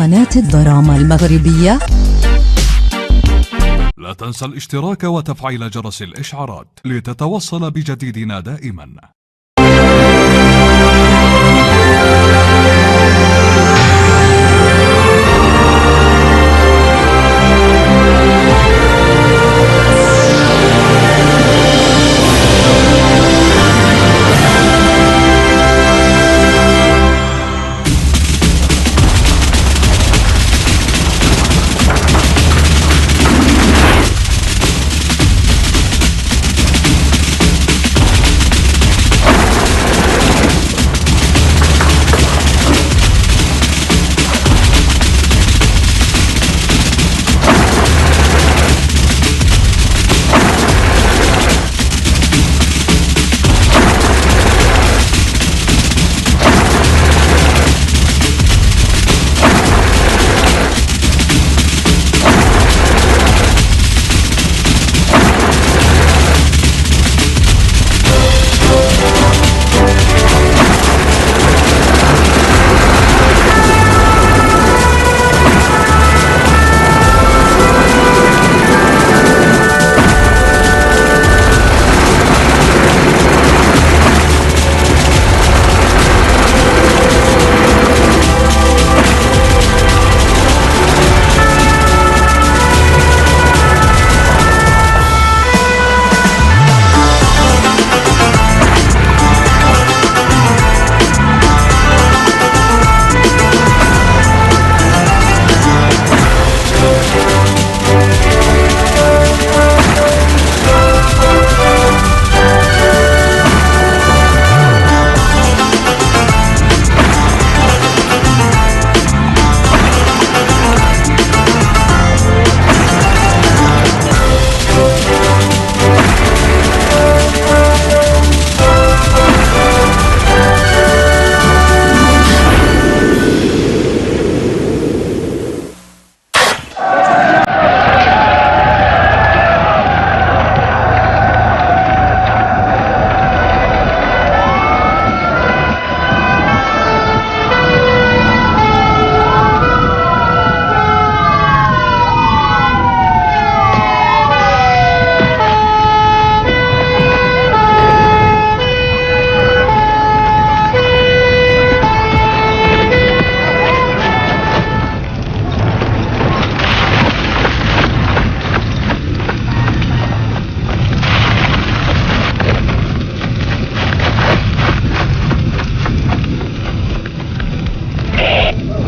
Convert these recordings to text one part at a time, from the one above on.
قناة الدراما المغربية. لا تنسى الاشتراك وتفعيل جرس الإشعارات لتتوصل بجديدنا دائما.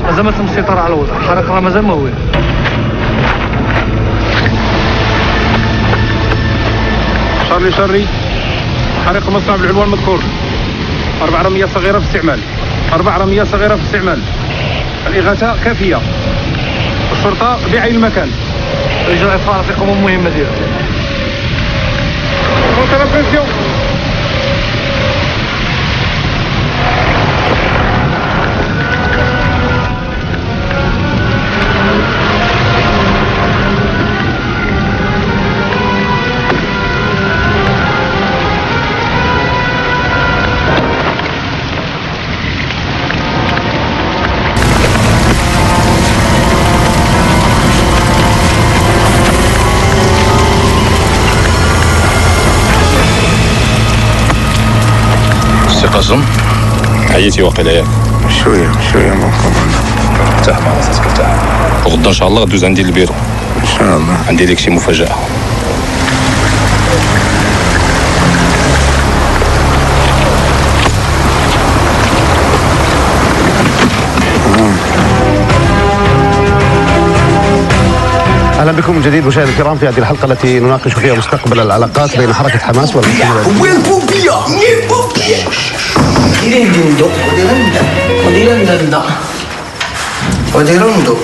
مازال ما تم السيطرة على الوضع، الحريق راه مازال مهول. شارلي حريق مصنع بالعنوان المذكور، 4 رميات صغيرة في استعمال، 4 رميات صغيرة في استعمال. الإغاثة كافية، الشرطة بعين المكان. إجراء إطفاء يقوموا بالمهمة ديالهم. قاسم عييتي واقيلا ياك؟ شويه ممكن. ارتاح مع راسك ارتاح، وغدا ان شاء الله غدوز عندي للبيرو ان شاء الله. عندي لك شي مفاجأة. اهلا بكم من جديد مشاهدينا الكرام في هذه الحلقه التي نناقش فيها مستقبل العلاقات بين حركه حماس وين بوبيا؟ وديروندو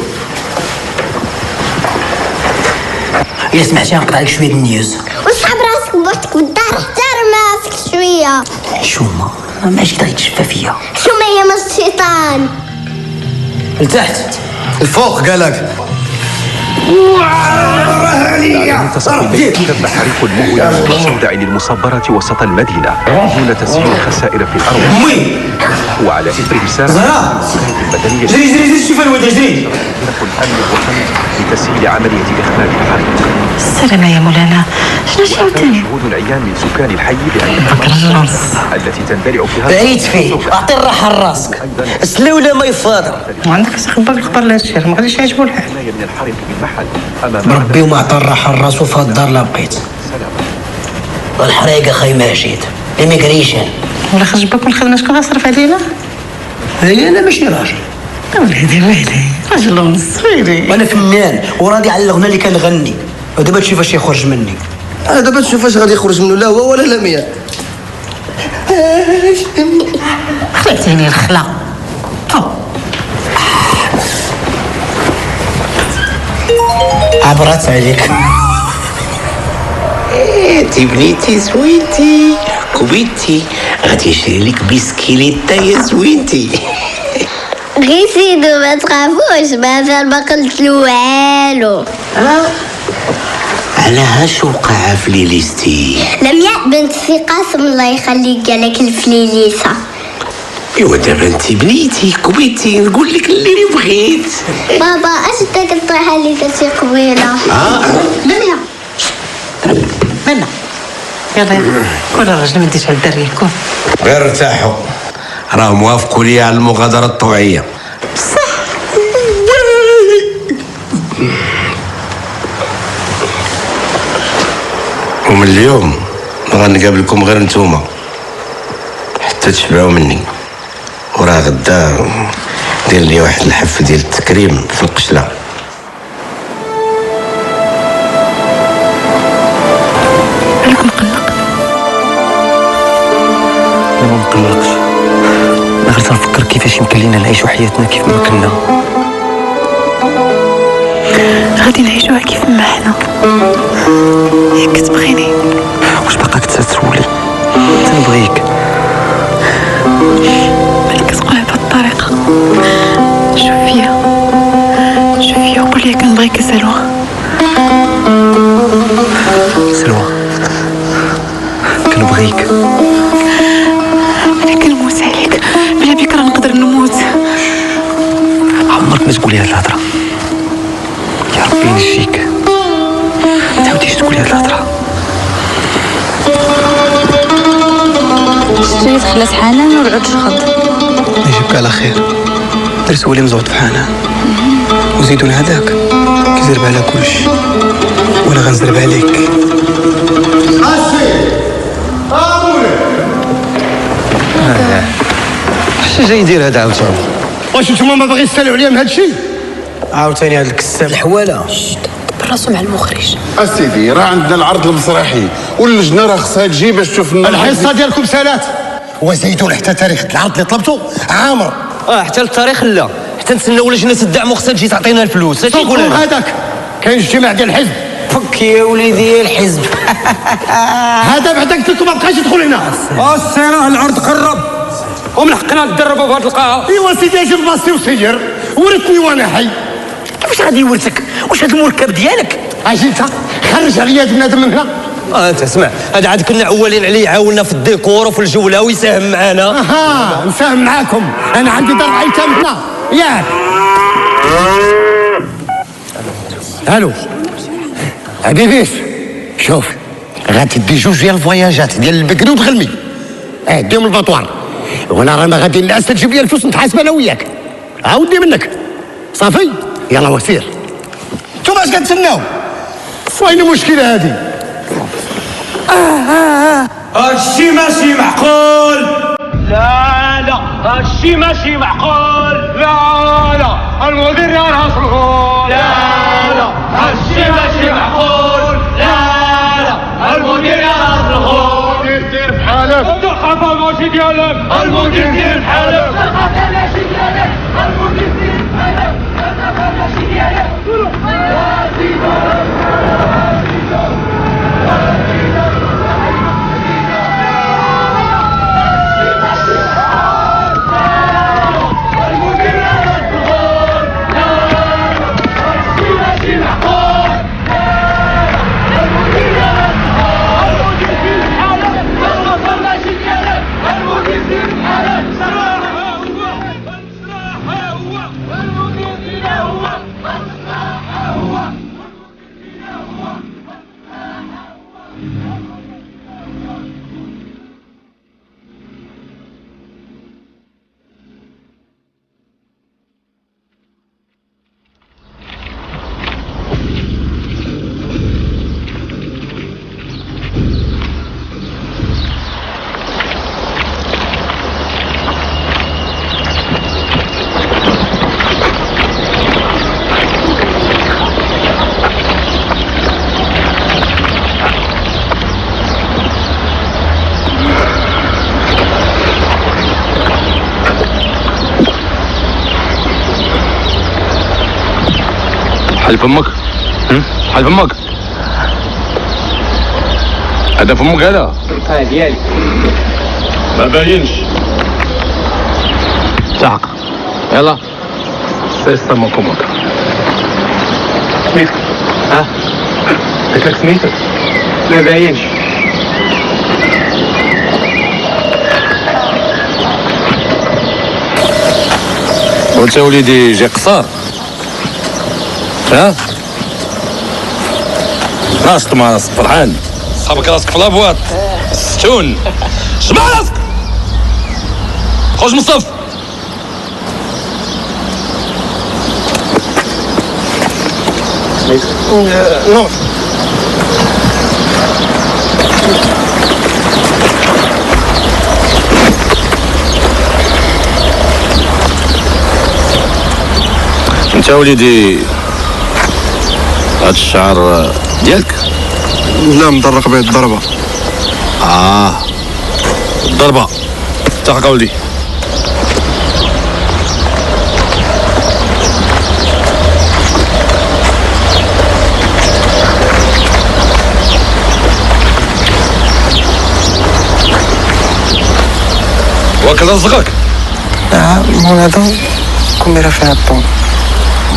إلا سمعتي نقطع لك شويه النيوز. وصحاب راسك بوحدك في الدار، احترم راسك شويه. حشومه ماشي تغي تشفى فيا. حشومه هي من الشيطان. لتحت الفوق قالك. عليا منتصف الليل تم حريق مهول ومستودع للمصبرات وسط المدينة دون تسجيل خسائر في الأرض. وعلى إثر رسالة المدنية جري شوف الواد جري الأمن الوطني لتسهيل عملية إخماد الحريق. السلامة يا مولانا، شنو عاوتاني؟ شهود العيان من سكان الحي بأن التي تندلع فيها بعيد فيه، أعطي الراحة لراسك، السلولة ما يفاضل. ما عندكش خبر الخبر لهذا الشيء، ما غاديش يعجبو الحال. من الحريق بالمحل ربي وما عطى الراحة لراسو في هاد الدار لا بقيت. والحريقة خاي ماجد، إيميغريشن. ولا خرج باك من الخدمة شكون غيصرف علينا؟ هي أنا ماشي راجل. وليدي راجل ونص ويلي. وأنا فنان وراضي على الغنى اللي كنغني، ودابا تشوف اش يخرج مني. دابا تشوف اش غادي يخرج منه، لا هو ولا لا ميا. خلعتيني الخلا. عبرت عليك. انتي بنيتي زوينتي كبيتي غادي نشري لك بسكيليته يا زوينتي. غير سيدو ما تخافوش، مازال ما قلت له والو. على هاش وقع في ليليستي؟ لمياء بنت سي قاسم الله يخليك قالك الفليليسة. ايوا دابا انتي بنيتي كبيتي نقول لك اللي بغيت. بابا اش داك الطريحة اللي درتي قبيلة؟ لمياء منا يلا كون الراجل ما ديش على الدريه كون. غير ارتاحوا، راهم وافقوا لي على المغادرة الطوعية. صح. ومن اليوم ما غنقابلكم غير نتوما حتى تشبعوا مني. وراه غدا دير لي واحد الحفل ديال التكريم في القشله. مالك مقلق؟ انا ما مقلقش، انا غير تنفكر كيفاش يمكن لينا نعيشوا حياتنا كيف ما كنا. غادي نعيشوها كيف ما حنا. ياك تبغيني؟ واش باقا كتسولي؟ تنبغيك. مالك كتقولها بهاد الطريقة؟ شوف فيا وقول لي كنبغيك سلوى. سلوى كنبغيك. انا كنموت عليك، بلا بيك راه نقدر نموت. عمرك ما تقولي هاد الهضره، يا ربي نجيك ما تعاوديش تقولي هاد الهضره. شتي دخلت حنان ورعد شخط. يجيبك على خير، درس هو اللي مزعود في حنان وزيدون هذاك كيزرب على كلشي وانا غنزرب عليك. اش جاي يدير هذا عاوتاني؟ واش نتوما ما باغيش تسالوا عليا من هذا الشيء؟ عاوتاني هذا الكساب الحواله. براسو مع المخرج. اسيدي راه عندنا العرض المسرحي واللجنه راه خصها تجي باش تشوف الحصه ديالكم سالات وزيدوا حتى تاريخ العرض اللي طلبتو عامر. حتى التاريخ لا، حتى نتسناو لجنه الدعم وخصها تجي تعطينا الفلوس. اش يقول هذاك؟ كاين اجتماع ديال الحزب. فك يا وليدي الحزب. هذا بعدا قلت لكم ما بقاش يدخل هنا. السير العرض قرب ومن حقنا نتدربوا في هذه القاعه. ايوا سيدي اجي بلاصتي وسير ورثني وانا حي. واش غادي يورثك؟ واش هذا المركب ديالك؟ اجي انت خرج عليا هذا بنادم من هنا. انت اسمع، هذا عاد كنا عوالين عليه يعاوننا في الديكور وفي الجوله ويساهم معنا. نساهم معاكم، انا عندي دار ايتام هنا ياك. الو حبيبيش، شوف غتدي جوج ديال الفواياجات ديال البكري وتغلمي، ديهم الباطوار، وانا رانا غادي نعس تجيب لي الفلوس نتحاسب انا وياك. عاودني منك صافي، يلا وسير. نتوما اش كتسناو؟ وين المشكله هذه؟ هادشي ماشي معقول. لا هادشي ماشي معقول. لا المدير يا راس الغول. لا هادشي ماشي معقول. لا المدير يا راس الغول. دير بحالك. الثقافة ماشي ديالك. المدير دير بحالك. الثقافة ماشي ديالك. المدير دير بحالك. الثقافة ماشي ديالك. حل فمك. حل فمك. هذا فمك هذا. ديالي. ما باينش. تعق. يلا. سيستا موكوموك. سميتك؟ قلت لك سميتك؟ ما باينش. وانت يا وليدي جاي قصار. ها؟ راسك مع راسك فرحان. صابك راسك في لابواط. ستون. جمع راسك. خرج من الصف. نو. انت وليدي هاد الشعر ديالك؟ لا مطرق به الضربة. الضربة. اتفق ولدي. واكل رزقك؟ مناضة كميرة فيها الطون.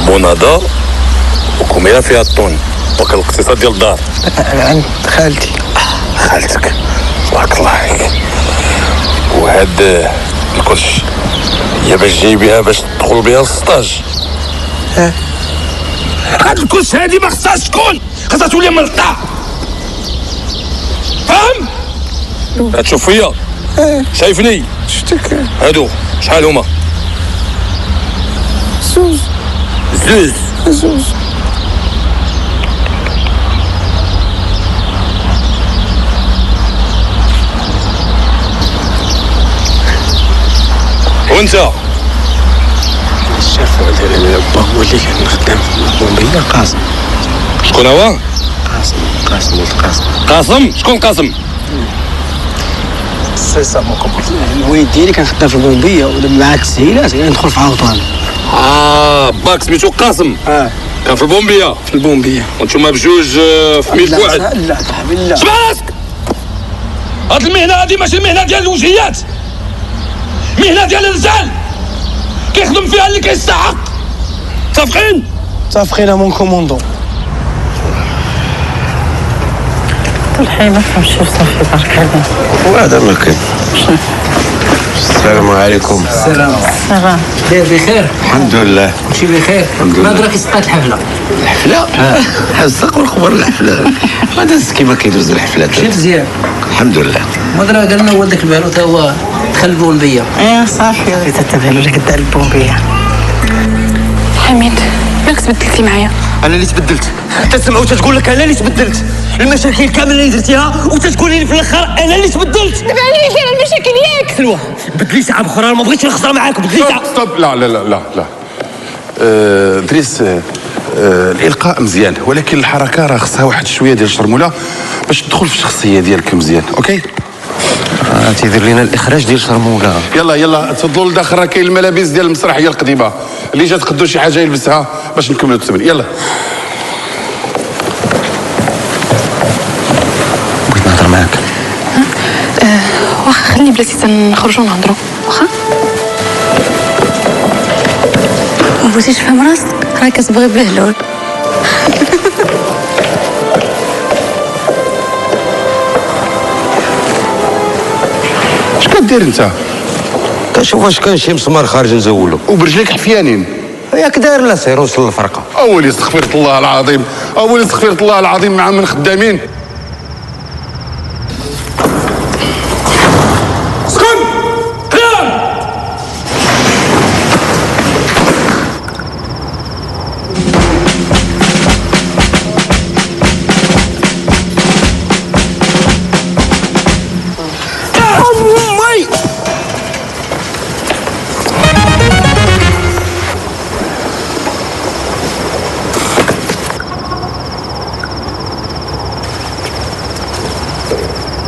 مناضة وكميرة فيها الطون. واكل الاقتصاد ديال الدار. عند خالتي. خالتك بارك الله عليك. وهاد الكلش هي باش جايبيها باش تدخل بها للسطاج. هاد الكلش هادي ما خصهاش تكون، خصها تولي ملطة. فاهم؟ تشوف فيا؟ شايفني؟ شفتك. هادو شحال هما؟ زوز. زوز. زوز. وانت؟ الشاف ديال با هو اللي كان خدام في البومبية. قاسم. شكون هو؟ قاسم ولد قاسم. قاسم؟ شكون قاسم؟ سيسا موكوموك. الوالد ديالي كان خدام في البومبية ودابا معاه التسهيلات ندخل في عوطان. باك سميتو قاسم. كان في البومبية. في البومبية. وانتوما بجوج في ملك واحد. لا صاحبي لا. اسمع راسك. هاد المهنة هادي ماشي مهنة ديال الوجهيات. مهنة ديال الرجال. كيخدم فيها اللي كيستحق. متفقين؟ متفقين مون كوموندون. الحين ما فهمتش صافي بارك الله. وهذا ما كان. السلام عليكم. السلام. صافا. بخير. الحمد لله. كلشي بخير. ما دراك سقات الحفله. الحفلة؟ حزق والخبر الحفلة. هذا كيما كيدوز الحفلات. مشي مزيان. الحمد لله. ما درا قال لنا ولدك البهلو تا هو دخل البومبيه. صافي وليت تتبهلو لك دار البومبية. حميد مالك تبدلتي معايا؟ انا اللي تبدلت. تسمع وتقول لك انا اللي تبدلت. المشاكل كامله اللي درتيها وتتقولي لي في الاخر انا اللي تبدلت. دابا انا اللي دايره المشاكل ياك. سلوى بدلي ساعه اخرى، ما بغيتش نخسر معاك. بدلي ساعه. ستوب. لا لا لا لا لا. دريس، الالقاء مزيان ولكن الحركه راه خصها واحد شويه ديال الشرموله باش تدخل في الشخصيه ديالك مزيان. اوكي. تيدير لنا الاخراج ديال شرموله. يلا يلا تفضلوا لداخل. راه كاين الملابس ديال المسرحيه القديمه اللي جات تقدو شي حاجه يلبسها باش نكملوا التمرين. يلا. بغيت نهضر معاك. واخا خلي بلاتي تنخرجوا نهضروا واخا. ما بغيتيش تفهم راسك راه كتبغي بهلول. اش كدير انت؟ كنشوف واش كان شي مسمار خارج نزولو. وبرجليك حفيانين. ياك داير لا سير وصل الفرقه. اولي استغفرت الله العظيم. اولي استغفرت الله العظيم مع من خدامين.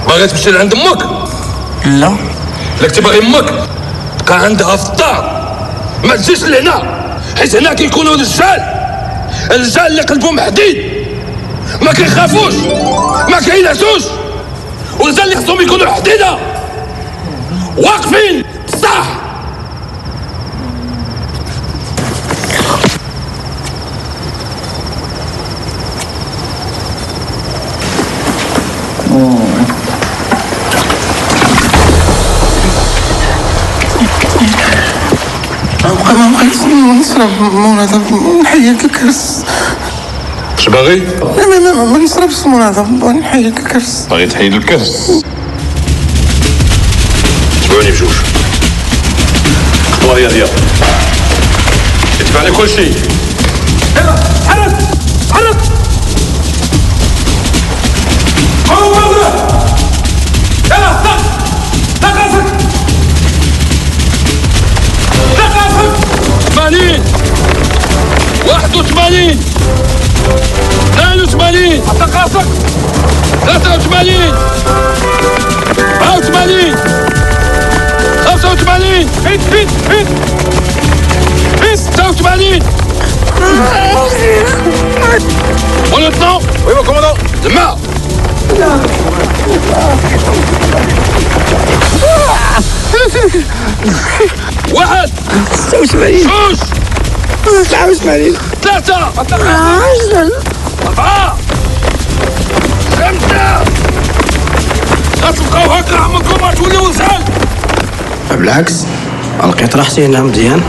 باغي تمشي لعند امك؟ لا. لك تبغي امك تبقى عندها في الدار، ما تجيش لهنا حيت هنا كيكونوا رجال. الرجال اللي قلبهم حديد ما كيخافوش ما كينعسوش، والرجال اللي خصهم يكونوا حديده واقفين بصح. ما بغيتش نشرب مناضة، نحيد الكرس. اش باغي؟ ما نشربش مناضة، بغيت نحيد الكرس. باغي تحيد الكرس؟ تبعوني بجوج. خطوة رياضية. يتبع لي كل شيء. يلا تحرك تحرك. قوم واضح. يلا طق راسك. 80 81 82 طق راسك. 83 84 85 فيت 86 On le temps. Oui mon commandant. Demain. واحد 86 جوج 89 ثلاثة 10 أربعة 5 غتبقاو هكا عمركم ما توليو رجال. بالعكس لقيت راحتي هنا مزيان.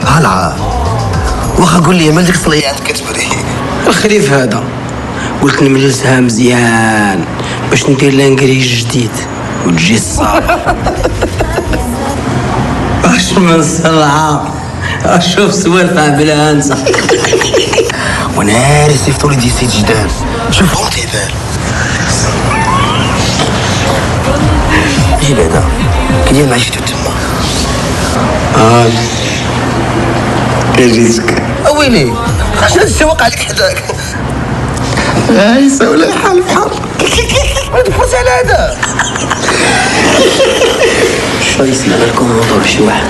هلا واخا قول لي مال ديك الصليات كتبري الخريف هذا قلت نملسها مزيان باش ندير لها انكريج جديد وتجي الصالح. واش من صلعه اشوف سوالفها بلا انسى. وناري صيفطوا لي دي سيت جداد شوفهم تيبان. جيب هذا كيدير معيشتو تما. جيتك اويلي عشان السواق عليك حداك. يساوي الحال بحال تبحث على هذا. شو يسمع لكم موضوع شي واحد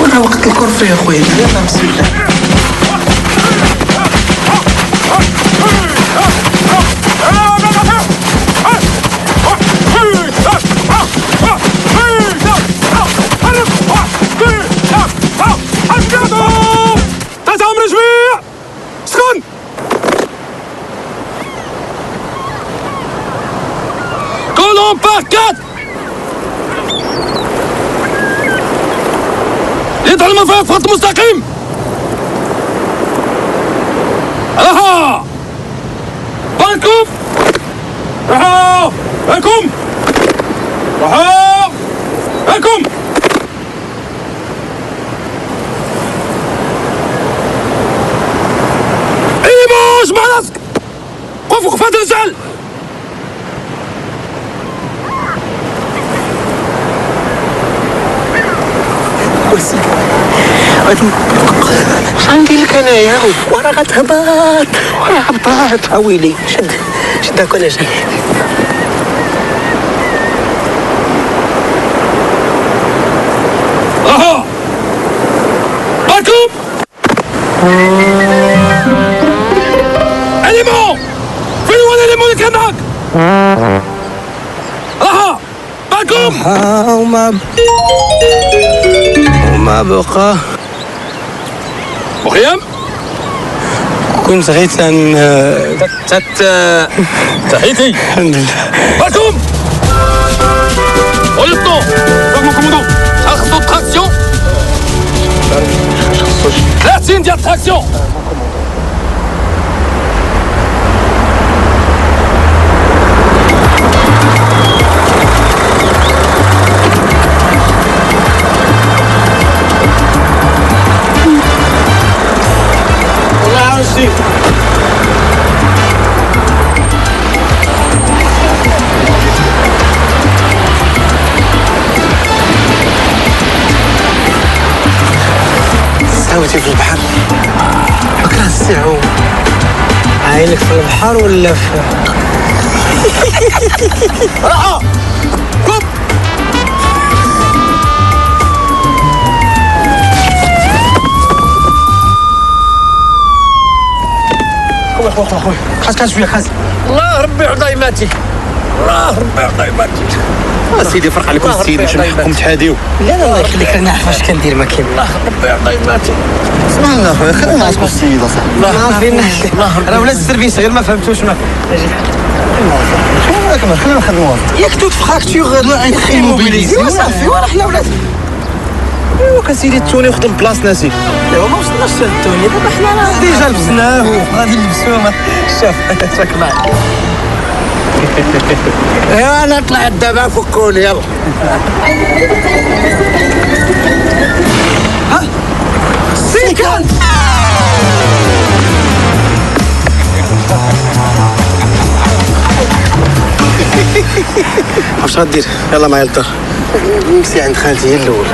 وانا وقت الكور فيه اخويا. يلا بسم الله. Colon par 4. يدعو المنفذ في خط مستقيم. اها بانكم اها بانكم اها بانكم. ايموش مع راسك. قفوا قفات الرجال. اش غندير لك انايا وراه غتهبط وراه هبط. اويلي شد هاك وانا جاي. اها باكم اليمون. فين هو اليمون اللي كان معاك؟ اها باكم وما بقى مخيم. كنت غير تحيتي الحمد لله. باكم au lieutenant. Mon commandant. خصو تراكسيون 30 ديال التراكسيون. ساويتي في البحر بكره الساعو عاينك في البحر ولا في راحة كوب. خويا خاصك شويه خاص. الله ربي يعطي يماتي، الله ربي يعطي يماتي. سيدي فرق عليكم السيد باش نحكم تحاديو. لا الله يخليك انا نعرف واش كندير ما كاين. الله ربي يعطي يماتي. اسمع لنا خويا خلينا نعرفوا السيد اصاحبي. الله عارفين راه ولا السيرفيس غير ما فهمتوش ما خلينا نخدموا ياك توت فراكتور ايموبيليزي وصافي وراه حنا ولاد. ايوا كسيدي التوني خدم بلاص ناسي. ايوا ما وصلناش للتوني دابا حنا راه ديجا لبسناه غادي نلبسوه. شوف تاك معاك. ايوا انا طلعت دابا فكوني يلا. ها سيكون واش غدير؟ يلا معايا للدار. نمشي عند خالتي هي الاولى.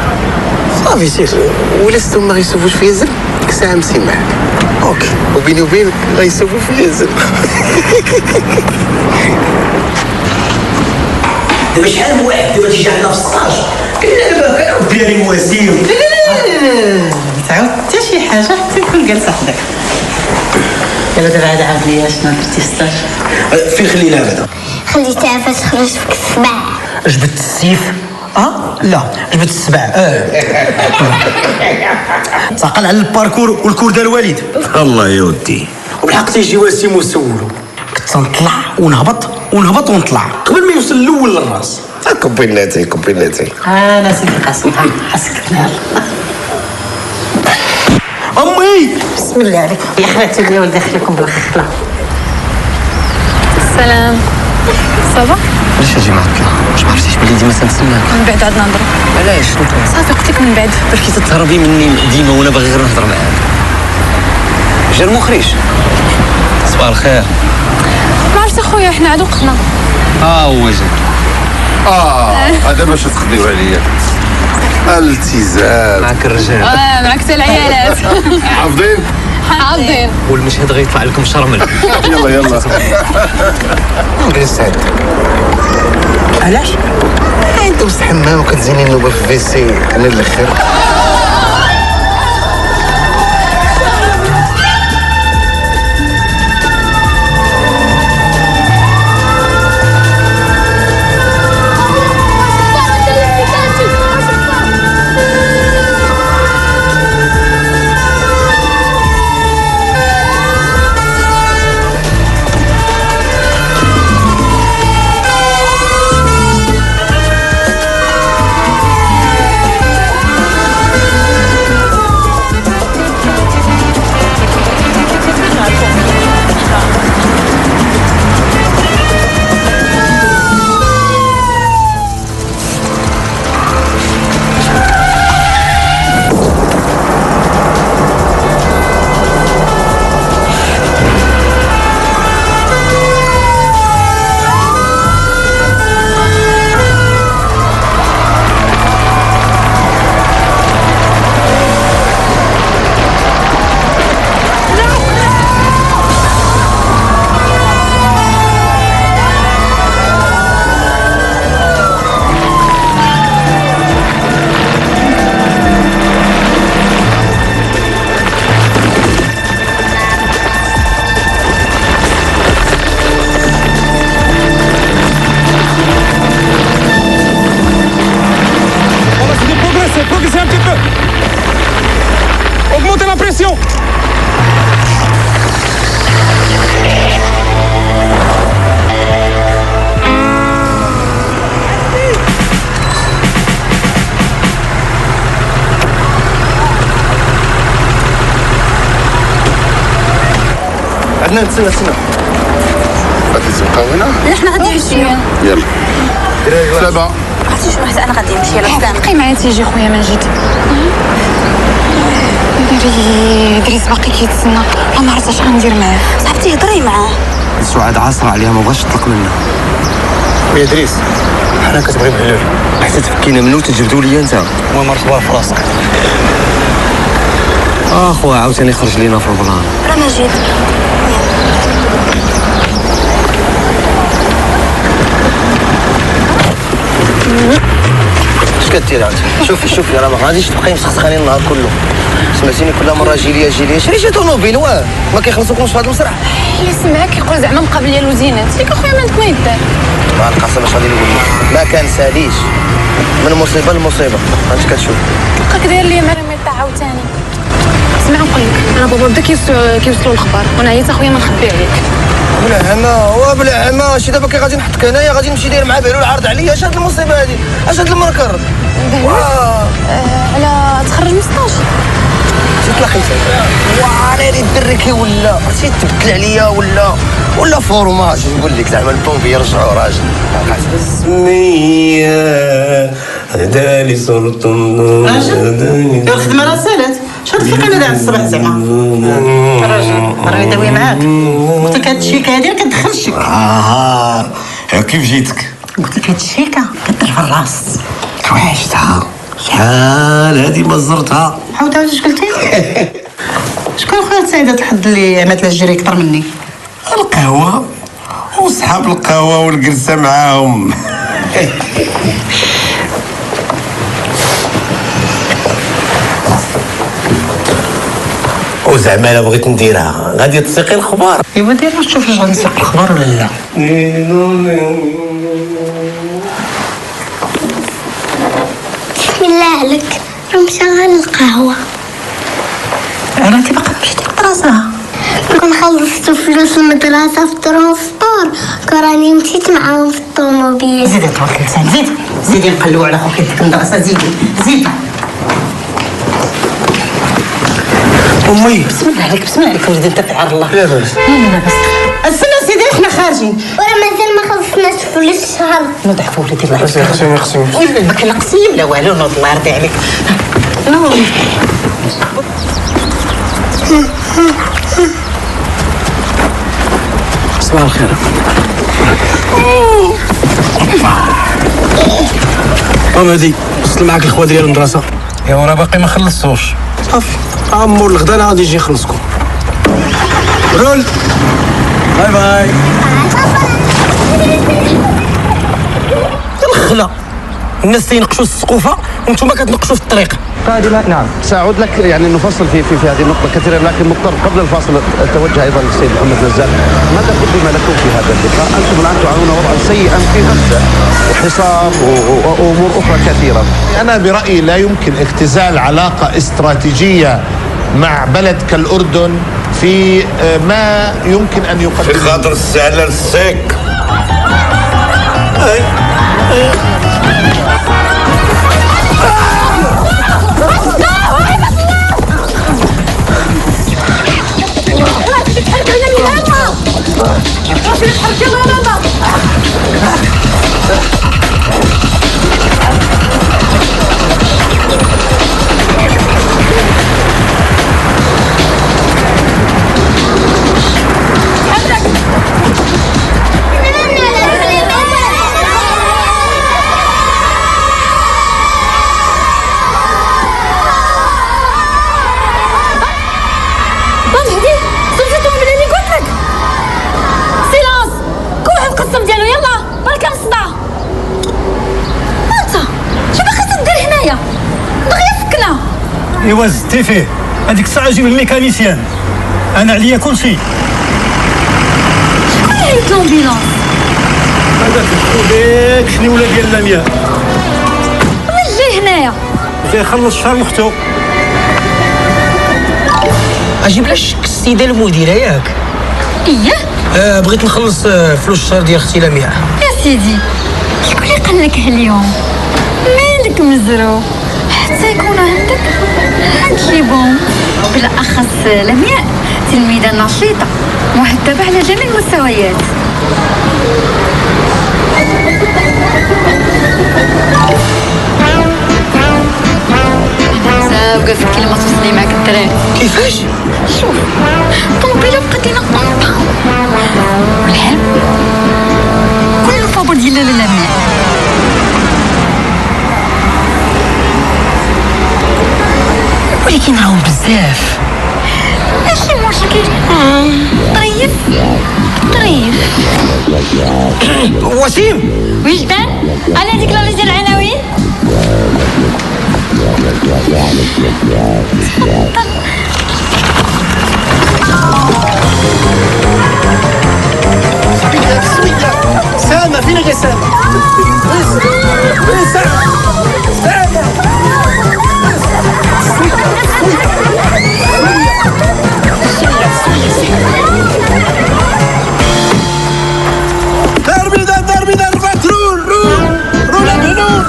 صافي سير. ولا ستهم ما غيشوفوش فيا زر ديك الساعه نمشي معاك. اوكي. وبيني وبينك غيشوفوا فيا زر. دابا شحال من واحد دابا تيجي عندنا في السطاج الا دابا كنعاود بلاني مواسير. لا تعاود حتى شي حاجه حتى نكون جالسه حداك. يلا دابا عاد عاود ليا شنو درتي ستاج. فين خليناها بعدا؟ خليتها فاش خرجت فيك السبع. جبت السيف؟ لا جبت السبع. ثقل على الباركور والكور ديال الوالد. الله يا ودي. وبالحق تيجي واسيم وسولو. كنت نطلع ونهبط ونطلع قبل ما يوصل الاول للراس. كوبيناتي انا سيدي قاسم حسك تنال. امي بسم الله عليك يا خالتي يا ولدي خليكم بالخطله. السلام صافا. علاش اجي معاك؟ واش ما عرفتيش بلي ديما تنسناك؟ من بعد عاد نهضروا. علاش؟ صافي قلت لك من بعد. بركي تتهربي مني ديما وانا باغي غير نهضر معاك. جا المخرج. صباح الخير. ما عرفت اخويا حنا عاد وقتنا. هو جا. هذا باش تخديو عليا التزام. معك الرجال. معك حتى العيالات. حافظين. والمشهد غيطلع لكم شرمل. يلا جلس عاد. علاش؟ انت مستحمى وكتزيني النوبه في فيسي انا الاخر. عندنا نتسنى غادي تبقاو هنا؟ لا حنا غادي نمشيو. يلا سلامة. عرفتي شنو حتى انا غادي نمشي. يلا سلام. بقي معايا تيجي خويا مجيد. دريس باقي كيتسنى ما عرفت اش غندير معاه. صاحبتي هضري معاه. سعاد عاصرة عليها ما بغاش تطلق منها. ويا دريس حنا كتبغي بحلول حتى تفكينا منو تجبدوا لي انت. المهم رصبها في راسك. خويا عاوتاني خرج لينا في البلان. راه مجيد. اش كدير عاوتاني؟ شوفي راه ما غاديش تبقاي مسخسخاني النهار كله. سمعتيني كل مره جيليه شري شي طوموبيل واه ما كيخلصوكمش في هذا المسرح. حيا سمعك كيقول زعما مقابل ليا الوزينات ياك اخويا ما عندك ما يدار. ما القصه باش غادي نقول لك ما كنساليش من مصيبه لمصيبه انت كتشوف بقاك داير ليا مريم تاع عاوتاني. اسمع نقول لك انا بابا بدا كيوصلوا الخبر وانا عييت اخويا ما نخبي عليك. بلا عما شي دابا كي غادي نحطك هنايا غادي نمشي داير مع بهلول عارض عليا اش هاد المصيبه هادي اش هاد المنكر على تخرج من ستاج تلاقيت واريري الدري كي ولا عرفتي تبدل عليا ولا فورماج نقول لك زعما البومبي يرجعوا راجل سمية هدالي صورة راجل الخدمه راه سالات شحال دقيقه انا داعي الصباح زعما الراجل راني داوي معاك قلت لك هاد الشيكه هادي راه كتدخل الشك. كيف جيتك؟ قلت لك هاد الشيكه كدير في الراس عشتها شحال هادي ما زرتها عاود اش قلتي؟ شكون خويا سعيدة الحظ اللي عملت لها الجري اكثر مني؟ القهوة وصحاب القهوة والجلسة معاهم. وزعما الا بغيت نديرها غادي تسيقي الخبار. ايوا ديرها شوف واش غنسيق الخبر ولا لا. بسم الله عليك راه مشغل القهوة. انا انت باقا مشيتي للمدرسة؟ كون خلصت فلوس المدرسة في الترونسبور كراني مشيت معاهم في الطوموبيل. زيدي توكل لسان زيدي نقلبوا على خوك ديك المدرسة زيدي. امي بسم الله عليك ولدي انت في عار الله. لا باس استنى سيدي احنا خارجين وراه مازال ما خلصناش فلوس الشهر. نوض عفو ولدي الله يحفظك. خصني ويلك لا قسيم لا والو نوض الله يرضي عليك. نوض صباح الخير. هادي وصل معاك الخوا ديال المدرسه. ايوا راه باقي ما خلصتوش. صافي عمور الغدا انا غادي نجي نخلصكم. رول باي الخلا الناس تينقشوا السقوفه وانتم كتنقشوا في الطريق. قادمة نعم. سأعود لك يعني نفصل في هذه النقطة كثيرا لكن مضطر قبل الفاصل أتوجه أيضا للسيد محمد نزال. ماذا قدم لكم في هذا اللقاء؟ أنتم الآن تعانون وضعا سيئا في غزة وحصار وأمور أخرى كثيرة. أنا برأيي لا يمكن اختزال علاقة استراتيجية مع بلد كالأردن في ما يمكن أن يقدم في خاطر السعلة السيك. ايوا زدتي فيه هذيك الساعه جيب الميكانيسيان انا عليا كل شيء. شكون اللي عيط لومبيلونس؟ هذاك الكوديك شنو ولا ديال لاميا واش جاي هنايا؟ جاي يخلص شهر مختو. اجيب لا شك السيده المديره ياك؟ اييه بغيت نخلص فلوس الشهر ديال اختي لمياء. يا سيدي شكون اللي قال لك اليوم؟ مالك مزروب حتى يكون عندك شي بون. بالاخص لمياء تلميذه نشيطه مهذبه على جميع المستويات. سابقة في كلمة توصلي معك الدراري. كيفاش؟ شوف الطوموبيله بقات لينا قنطة والحال كله فابور ديال لاله لمياء. ولكن راهم بزاف. ماشي مشكل. طريف وسيم وجدان على ديك لا ديال العناوين. سامة فينا يا سامة. ضربي ضربات رول الهنود.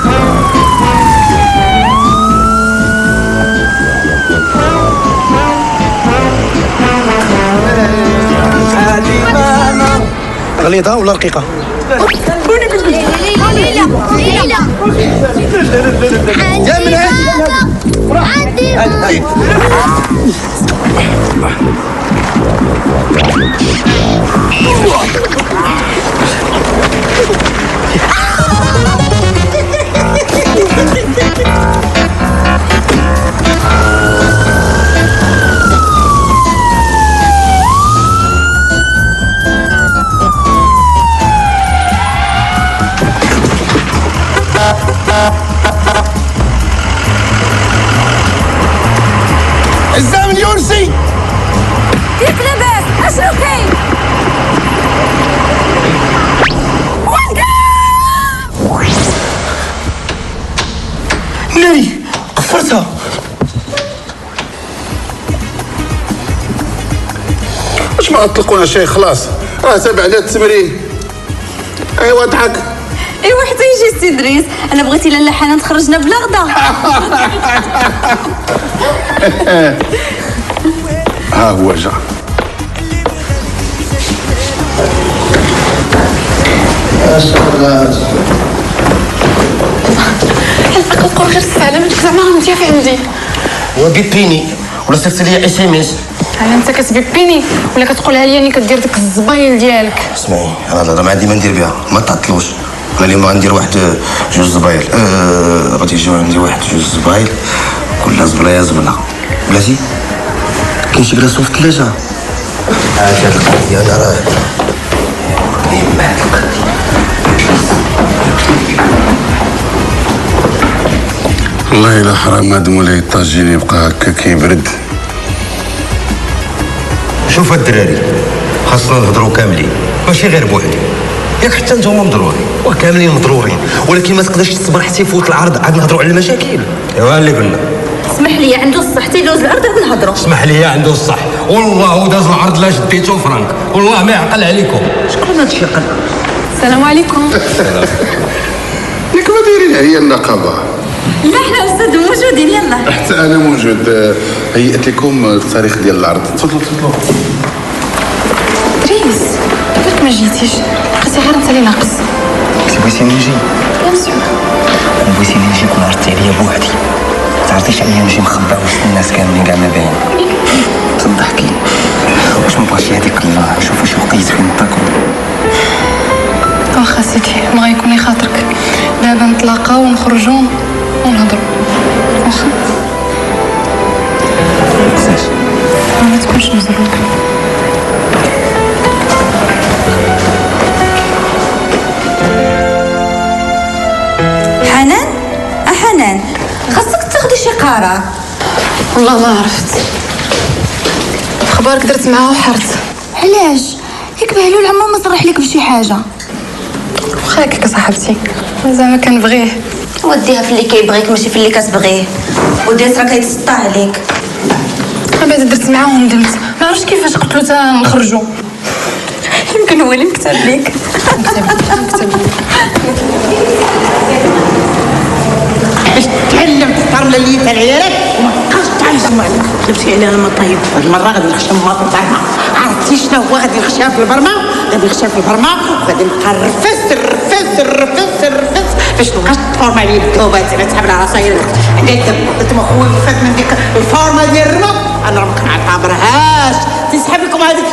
غليظة ولا رقيقة؟ عزام اليونسي كيف لاباس؟ اشنو كاين؟ ناري قفرتها. واش ما اطلقونا شيء خلاص راه تابع على التمرين. ايوا ضحك. ايوا حتى يجي السي دريس، انا بغيتي لاله حنان تخرجنا بلا غدا. ها هو جا. القر غير الساعه منك زعما انت في عندي. وبيبيني ولا صيفط لي اس ام اس. هل انت كتبيبيني ولا كتقولها لي اني كدير داك الزبايل ديالك؟ اسمعي انا الهضره ما عندي ما ندير بها، ما تعطلوش. انا اليوم غندير واحد جوج زبايل. غادي يجيو عندي واحد جوج زبايل كلها زبله يا زبله. بلاتي كاين شي كلاصو في الثلاجه. هاد القضيه انا راه مهمه هاد القضيه. والله الا حرام هاد مولاي الطاجين يبقى هكا كيبرد. شوف الدراري خاصنا نهضروا كاملين ماشي غير بوحدي، ياك حتى نتوما مضرورين وكاملين مضرورين، ولكن ما تقدرش تصبر حتى يفوت العرض عاد نهضروا على المشاكل. ايوا اللي قلنا اسمح لي عنده الصح تيدوز العرض عاد نهضروا. اسمح لي عنده الصح والله داز العرض لا شديتو فرانك والله ما يعقل عليكم. شكون هاد الشيء؟ السلام عليكم. ياك ما دايرين هي النقابه. لا حنا استاذ موجودين يلا. حتى انا موجود. هيئت لكم التاريخ ديال العرض. تفضلوا تفضلوا. دريس درك ما جيتيش، بقيتي غير انت اللي ناقص. كنتي بغيتيني نجي؟ بيان سور. انا بغيتيني نجي كون عرضتي عليا بوحدي، تعرفيش عليا نجي مخبى وسط الناس كاملين كاع ما باين. تضحكي واش ما بغاش هذيك الله شوف واش وقيت فين نتاكلوا. واخا سيدي ما غيكون خاطرك، دابا نتلاقاو ونخرجوا ونهضروا واخا. ما تكونش مزروب. حنان حنان خاصك تاخدي شي قرار. والله ما عرفت، اخبارك درت معاه وحرت. علاش؟ ياك بهلول عمو ما صرح لك بشي حاجه؟ واخا هكاك صاحبتي زعما كنبغيه. وديها في اللي كيبغيك ماشي في اللي كتبغيه. وديت راه كيتسطى عليك. بعد درت معاه وندمت، ما عرفتش كيفاش قلت له تا نخرجوا. يمكن هو اللي مكتب لك. باش تعلم تفرم اللي انت العيالات وما تبقاش تعلم. جبتي عليها لما طيب هاد المره غادي نخشى ما في البرمه. عرفتي شنو هو غادي نخشى في البرمه؟ غادي نخشى في البرمه وغادي نبقى رفس باش تبقاش تفورم عليا بالذوبات. انا تحمل على راسي انت مخوفات من ديك الفورمه ديال الرمى. انا راه ما كنعتبرهاش تسحب لكم. هذيك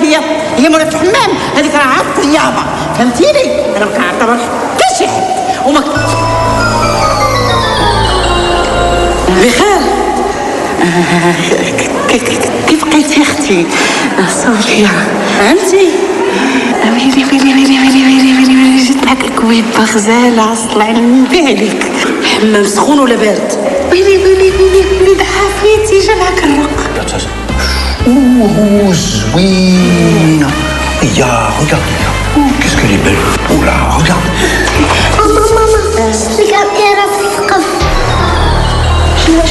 هي مرات الحمام، هذيك راه عاد الطيابه فهمتيني. انا ما كنعتبر حتى شي حد وما بخير. كيف بقيتي اختي؟ صافيه عمتي. ويلي جيت معك كويبه غزاله طلع من بالك. الحمام سخون ولا بارد؟ بيلي ضحافيتي جا معاك الرق. زوينة. يا regarde. Qu'est-ce qu'elle est belle. Oula, regarde. ماما الكاميرا في السقف.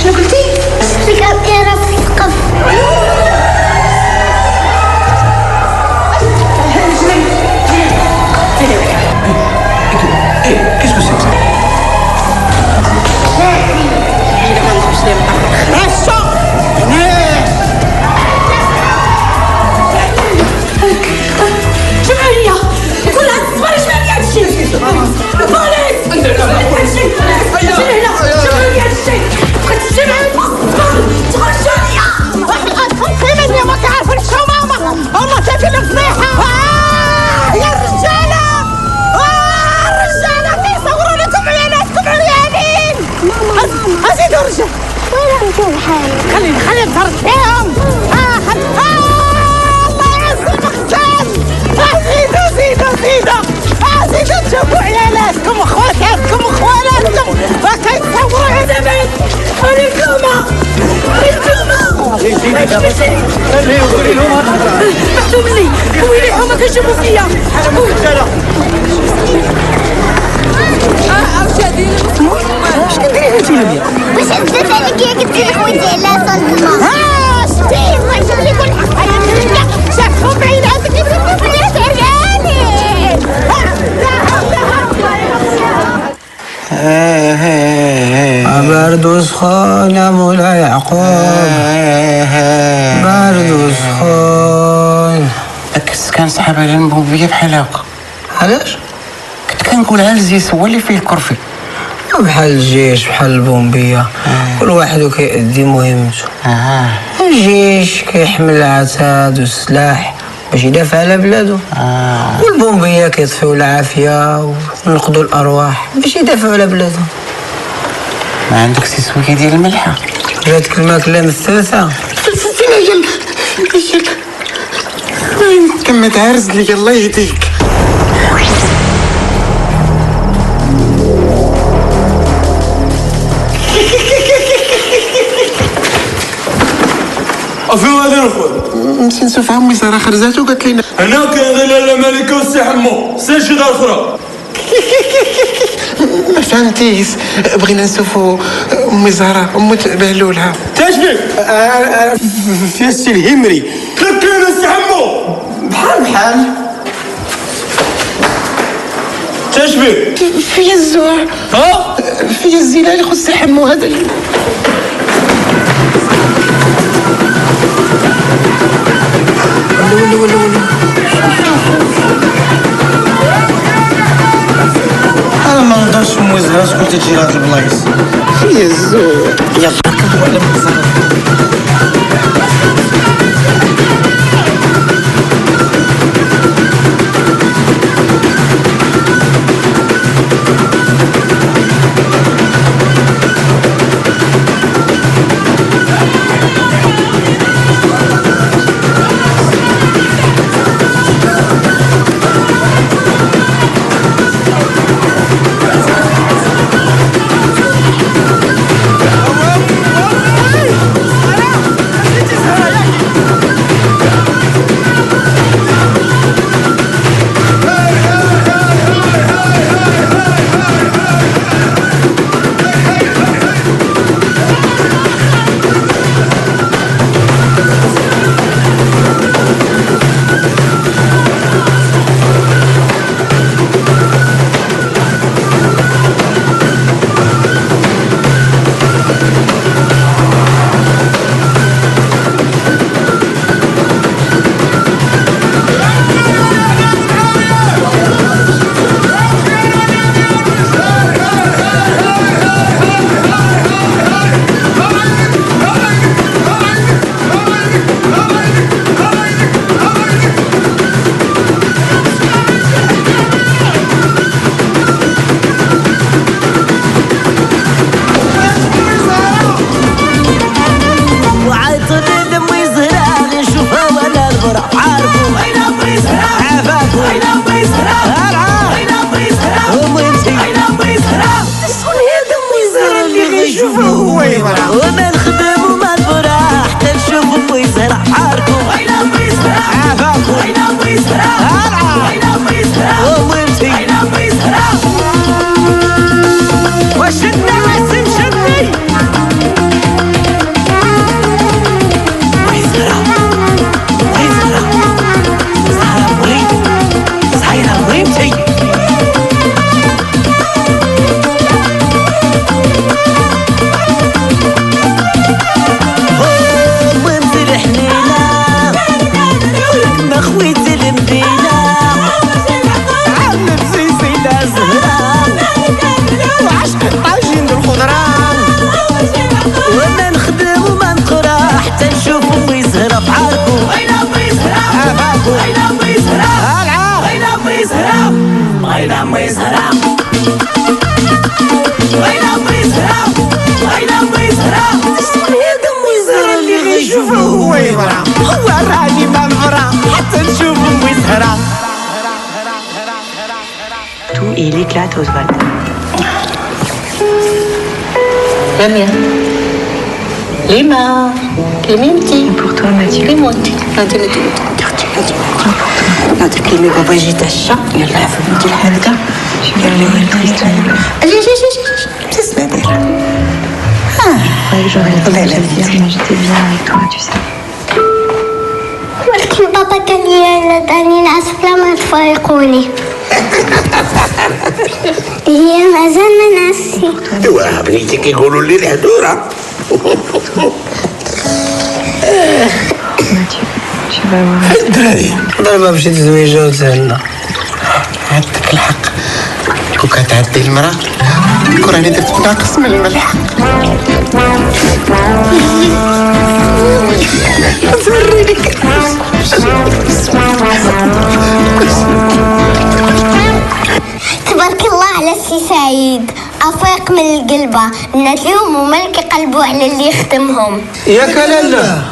شنو قلتي؟ الكاميرا في السقف. Qu'est-ce que c'est que ça? جمعية كلها تصبر جمعية هادشي البوليس جمعية هادشي بغيت تجمع تخرجوا ليا خمسين مني ما تعرفوا شو ماما والله تاتي الفضيحة يا الرجالة الرجالة كيصوروا لكم عيالاتكم عريانين ازيدوا الرجال وين انتو بحالي خليني نفرج فيهم الله يعز المقتل زيدوا تشوفوا عيالاتكم واخواتاتكم واخواناتكم كيتصوروا عدمات انتوما بعدوا مني ويلي هما كيشوفوا فيا اش كديري انت ليا؟ واش عزت عليك يا قلتي لخويتي على صلمة. شتي الله يجعل لي كل حاجة شافهم بعيد عنك يبغوا بنات عرياني برد وسخون يا مولاي يعقوب. برد وسخون. كنت كنسحب على المبوبية بحال هكا. علاش؟ كنت كنقول ها الزيس هو اللي فيه الكرفي. بحال الجيش بحال البومبية كل واحد كيأدي مهمته. الجيش كيحمل العتاد والسلاح باش يدافع على بلادو. والبومبية كيطفيو العافية ونقضوا الأرواح باش يدافعوا على بلادهم. ما عندك سيسوية ديال الملحة؟ جاتك الماكلة مثلثة؟ فين هي انت ما تعرز لي الله يهديك. افين غادي نخرج؟ نمشي نشوف عمي ساره خرجات وقالت لي هنا كاين غير لاله مالكه والسي حمو سير شي دار اخرى. ما فهمتيش بغينا نشوفوا امي زهره ام بهلولها. تشبك في السي الهمري كاين السي حمو بحال تشبك في الزوع في الزلال خو السي حمو هذا انا ما نقدرش نموزها شكون تجي لهاد البلايص. في الزوع يلا ركب ولا زهرة وشدنا عسل شدي وي زهرة وي زهرة زهرة وي زهيرة ويمتي ويمتي الحنينة ولكن خويتي المدينة عم بسيسي لا زهرة وعشق الطاجين بالخضرة وانا نخدم وما نقرا حتى نشوف امي زهرة في عاركو بغينا امي زهرة بغينا امي زهرة بغينا امي زهرة بغينا امي زهرة بغينا امي زهرة بغينا امي زهرة شكون هاد امي زهرة اللي غيشوفو هو يبرا هو راني ما نبرا حتى نشوف امي زهرة. Tout et il éclate Oswald. Damien. Lima. Clémentine. Pour toi, Mathieu. Clémentine. نعطيك كلمة بابا جيت عشا يلا يا فهمتي الحال هكا اجي بسيس نادر الله يلاه j'étais bien avec toi, tu sais. ولكن بابا كان لي داني نعس بلا ما تفارقوني. هي مازال ما ناسي. ايوا بنيتي كيقولوا لي الهدوره. الدراري ضربة مشيت للزويجة وتسهلنا. عندك الحق كون كتعدي المرأة كون راني درت ناقص من الملح. نوريك تبارك الله على السي سعيد افاق من القلبة الناس اليوم هما اللي كيقلبوا على اللي يخدمهم. ياك لالا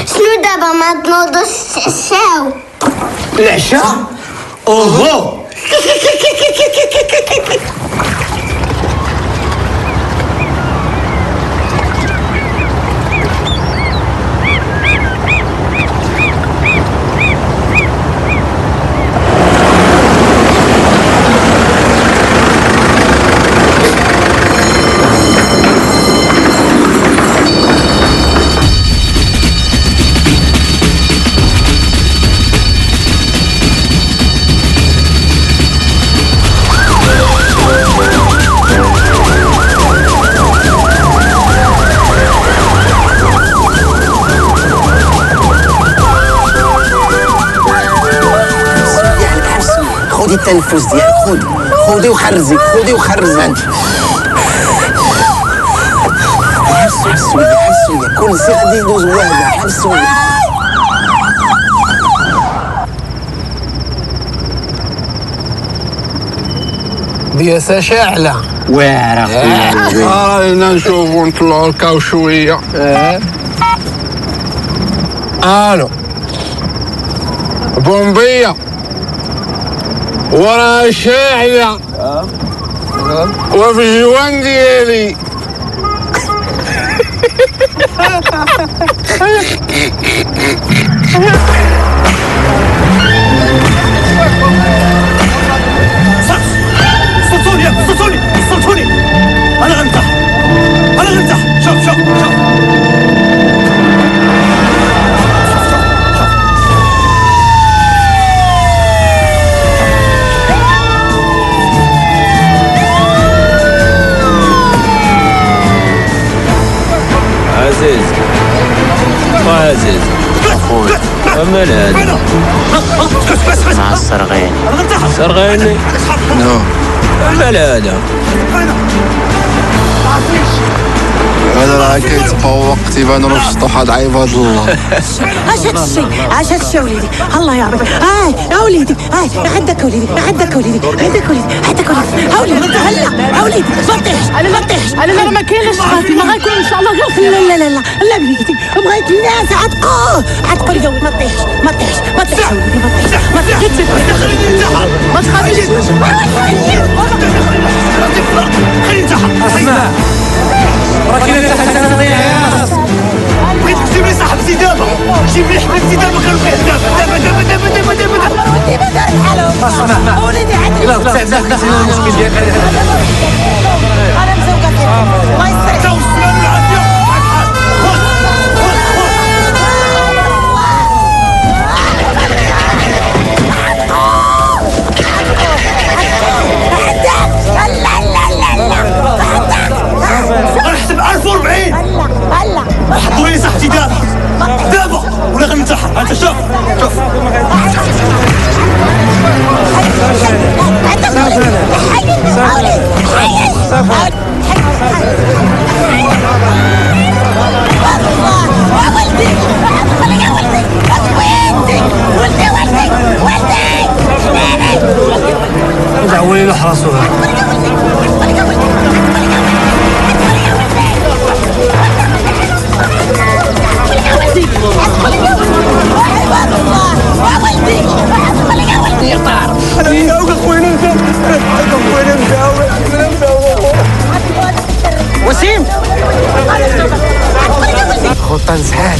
شنو دابا ما تنوضوش تتعشاو؟ العشاء؟ اوهو خذي التنفس ديالك خذي وخرزي خذي وخرزي انت. حسوا لي كل شيء غادي يدوز بوحده. حسوا لي بياسة شاعلة واعرة رانا نشوفو نطلعو الكاو شوية. الو بومبية ورا شاعلة وفي الجوان ديالي. صوتوني انا غنفتح شوف عزيز اخوي امل هذا مع الصرغيني نو امل هذا راه كيتفوق تيبان له السطوحات عباد الله. اش هاد الشيء وليدي الله يا ربي وليدي غدك وليدي ها وليدي ما تطيحش لا ما كاينش خاطي ما غيكون ان شاء الله غير لا بليدي بغيت الناس عتقول لي ما تطيحش وليدي ما تطيحش ما تخافيش خلي نتاحل اسمع راك الا تحت انا نضيع يا راس بغيت تجيب لي صاحبتي دابا جيب لي حبيبتي دابا كانوا فيه دابا وليدي عندي المشكل ديالك انا مزوقه فيك الله يسترك تو السلام والعافيه غنحسب 1040 هلا حضري لي صاحبتي دابا ولا غننتحر انت شوف دعوني له حراسوها وسيم خطة نسحات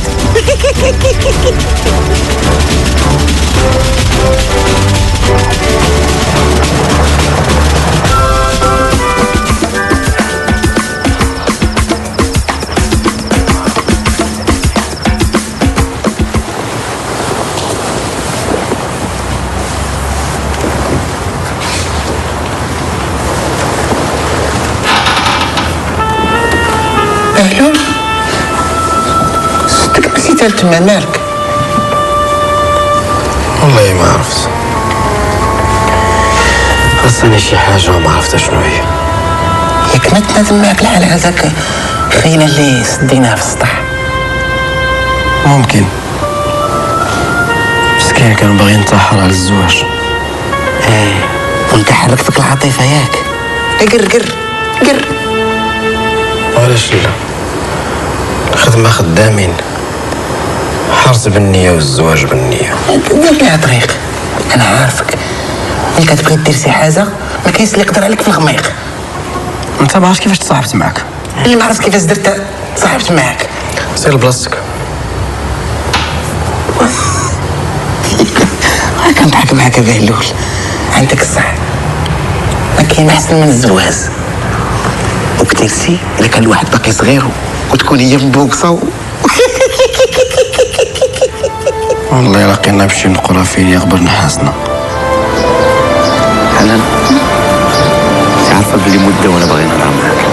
أهلا صدق نسيت تما مالك والله ما عرفت خاصني شي حاجة وما عرفت شنو هي ياك ما تنادم معاك الحال هذاك خينا اللي سديناه في السطح ممكن مسكين كان باغي ينتحر على الزواج وانت حركتك العاطفة ياك قر وعلاش لا الخدمة خدامين حرص بالنية والزواج بالنية دير ليها طريق انا عارفك ملي كتبغي دير شي حاجة ما كاينش اللي يقدر عليك في الغميق انت ما عرفتش كيفاش تصاحبت معك اللي ما عرفت كيفاش درت صاحبت معاك سير لبلاصتك كنضحك معاك يا بهلول عندك الصح ما كاين احسن من الزواج وكتيرسي الا كان الواحد باقي صغير وتكون هي مبوكسه والله لقينا بشي نقرة فين قبل نحاسنا حنان انت عارفه بلي مده وانا باغي نهضر معاك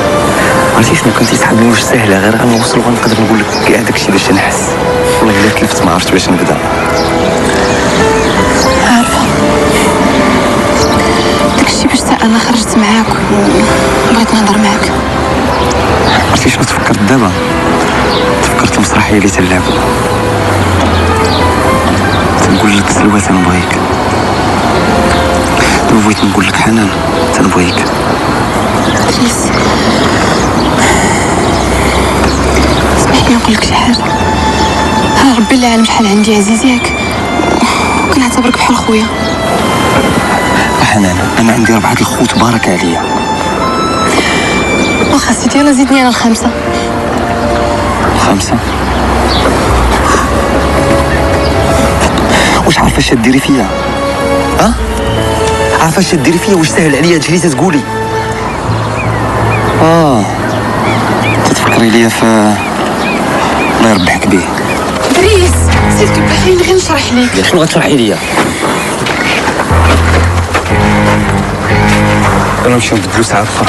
عرفتي شنو كنتي تحبني واش ساهله غير غنوصل ونقدر نقول لك كاع داكشي باش نحس والله الا كلفت ما عرفت باش نبدا عارفه داكشي باش حتى انا خرجت معاك وبغيت نهضر معاك عرفتي شنو تفكرت دابا تفكرت المسرحيه اللي تلعبوا تنقول لك سلوى تنبغيك دابا بغيت نقول لك حنان تنبغيك دريس اسمح لي نقول لك شي حاجه ربي اللي عالم شحال عندي عزيز ياك وكنعتبرك بحال خويا حنان انا عندي 4 الخوت بارك عليا واخا سيدي يلا زيدني انا 5 5 واش عارفه اش ديري فيا عارفه اش ديري فيا واش ساهل عليا هادشي اللي تقولي تتفكري ليا في الله يربحك به دريس سيرك خليني غير نشرح ليك شنو غتشرحي ليا انا نمشي نبدلو ساعه اخرى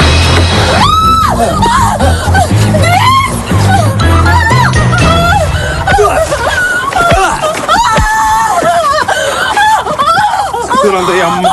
سير يا عم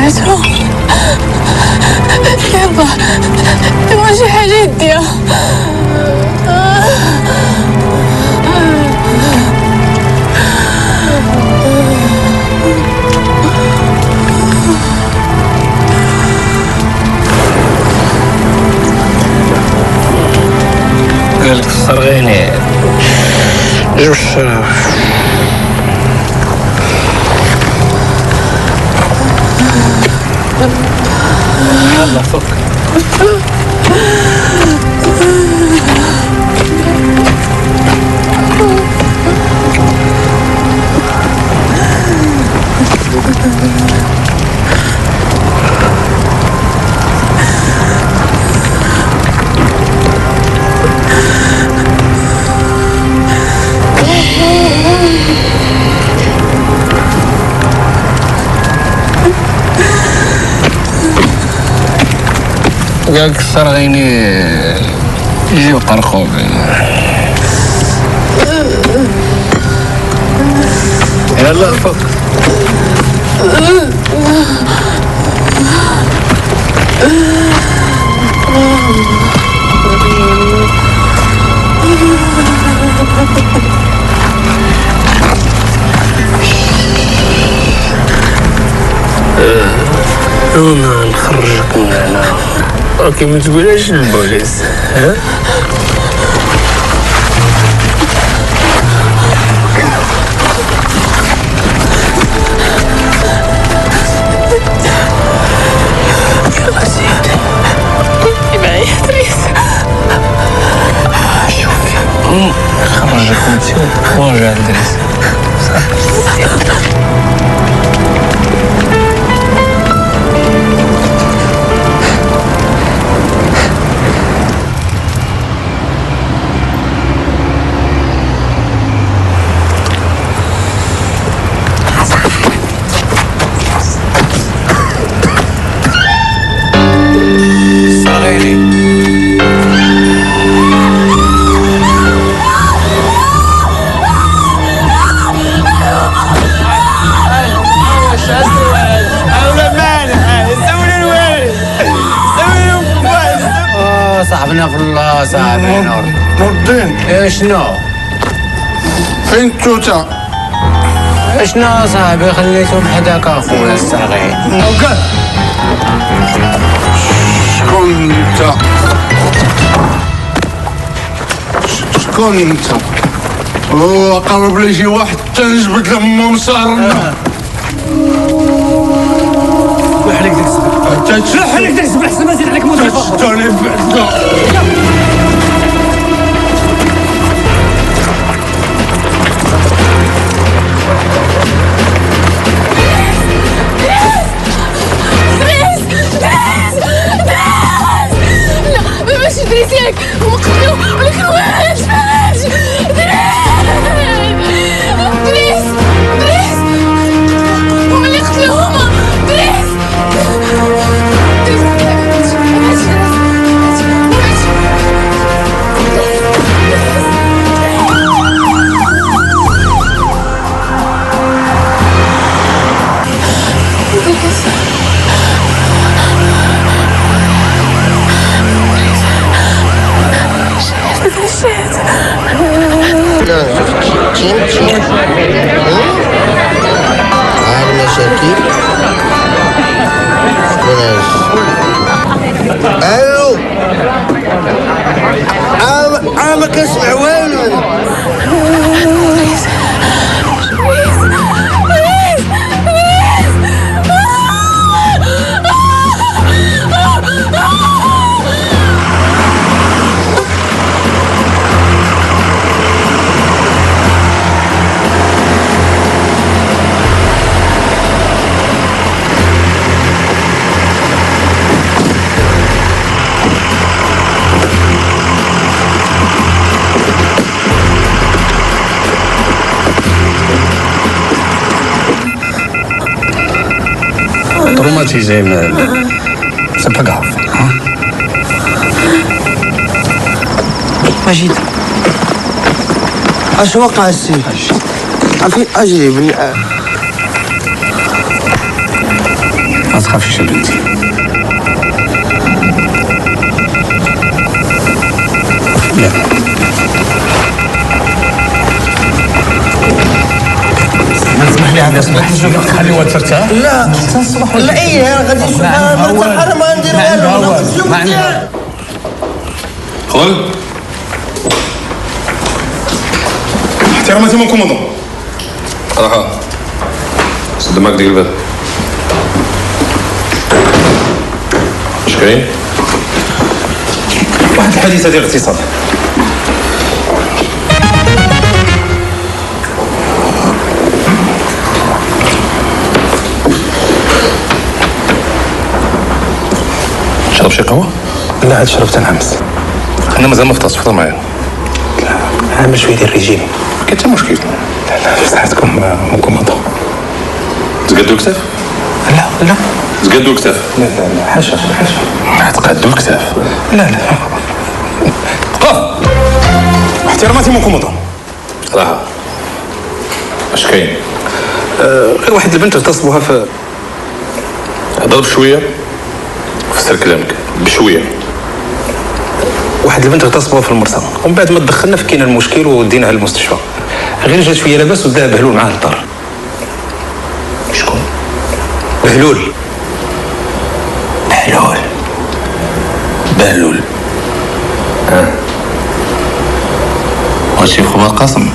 بناتهم يلا شي حاجة يديها. قالك الصرغيني جوج الشراف. يلا فك. قالك الصرغيني يجيو قرقوب. يلا فك. انا نخرجك من هنا ولكن ما تقولهاش للبوليس. ها يلا سيدي معايا دريس. شوفي نخرجك ونرجع لدريس. صاحبنا في الله صاحبي نور الدين. شنو؟ فين التوته؟ شنو صاحبي خليتهم حداك اخويا الصغير. وقال شكون انت؟ شكون انت؟ قرب لي شي واحد تنجبد لما مصارنا. وحلك ديك السبع. وحلك ديك السبع حسن ما زيد عليك موظف. توني بعدا. ماشي دريس ياك هما قتلوه ولكن واش دريس هما اللي قتلوه هما دريس. المشاكل الو انا ما كنسمع والو. traumatisé, mais c'est pas grave. Hein? مجيد اش وقع السي؟ عفي اجيب ما تخاف تخافيش يا بنتي. لا اسمح لي هذا اسمح لي خلي هو ترتاح. لا لا ايه غادي نشوفها مرتاحه انا ما ندير والو. خذ احتراماتي من كوموندون. راها سد معك ديك الباب. اش كاين؟ واحد الحادثه ديال اغتصاب. شرب شي قهوه؟ لا عاد شربت نعمس. انا مازال ما فطرتش، فطر معايا. لا عامل شويه ديال الريجيم. كاين حتى مشكل. لا لا بصحتكم مون كوموندون. تقادو الكتاف؟ لا تقادو الكتاف؟ لا لا لا حاشا حاشا. تقادو الكتاف؟ لا لا قف احتراماتي من كوموندون. راها اش كاين؟ غير واحد البنت اغتصبوها في هضر بشويه فسر كلامك بشويه. واحد البنت اغتصبوها في المرسى، ومن بعد ما دخلنا فكينا المشكل وديناها للمستشفى. غير جات شويه لاباس وداها بهلول معاه للدار. شكون؟ بهلول. بهلول واش في خبر قاسم؟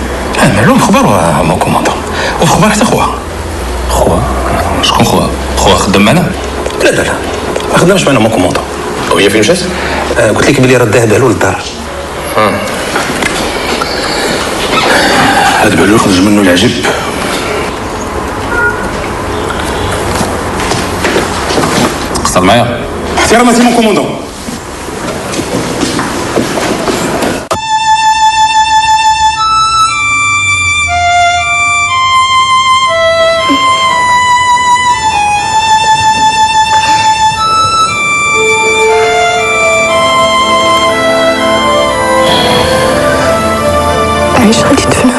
معلوم خبر مون كوموندون، وفي خبر حتى خوها. خوها؟ شكون خوها؟ خوها خدام معنا؟ لا لا لا ما خدامش معنا مون كوموندون. وهي فين مشات؟ قلت لك بلي رداه بهلول للدار. هاد بهلول خرج منه العجب. قصر معايا احتراماتي مون كوموندون. عايش غادي تفنى.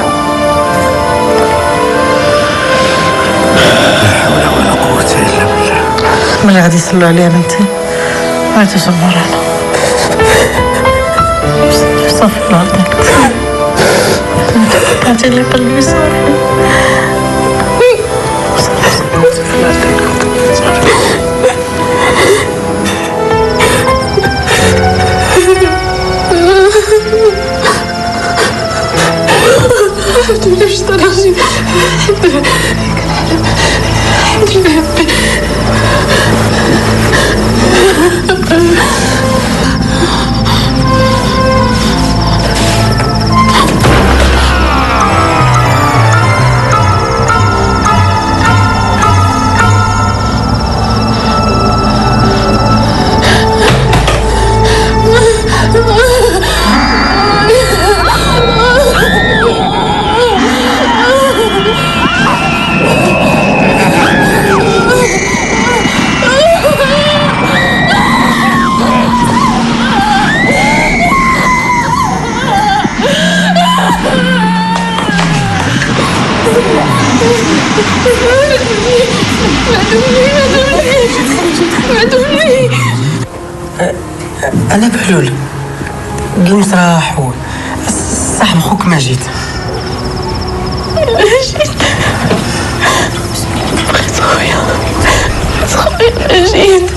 ملي غادي يصلوا عليها بنتي غادي تجمر انا صافي الله يرضيك. عطي لي قلبي صافي. ليش طراشي انا بهلول قمت راح صاحب خوك ماجد. بغيت خويا ماجد.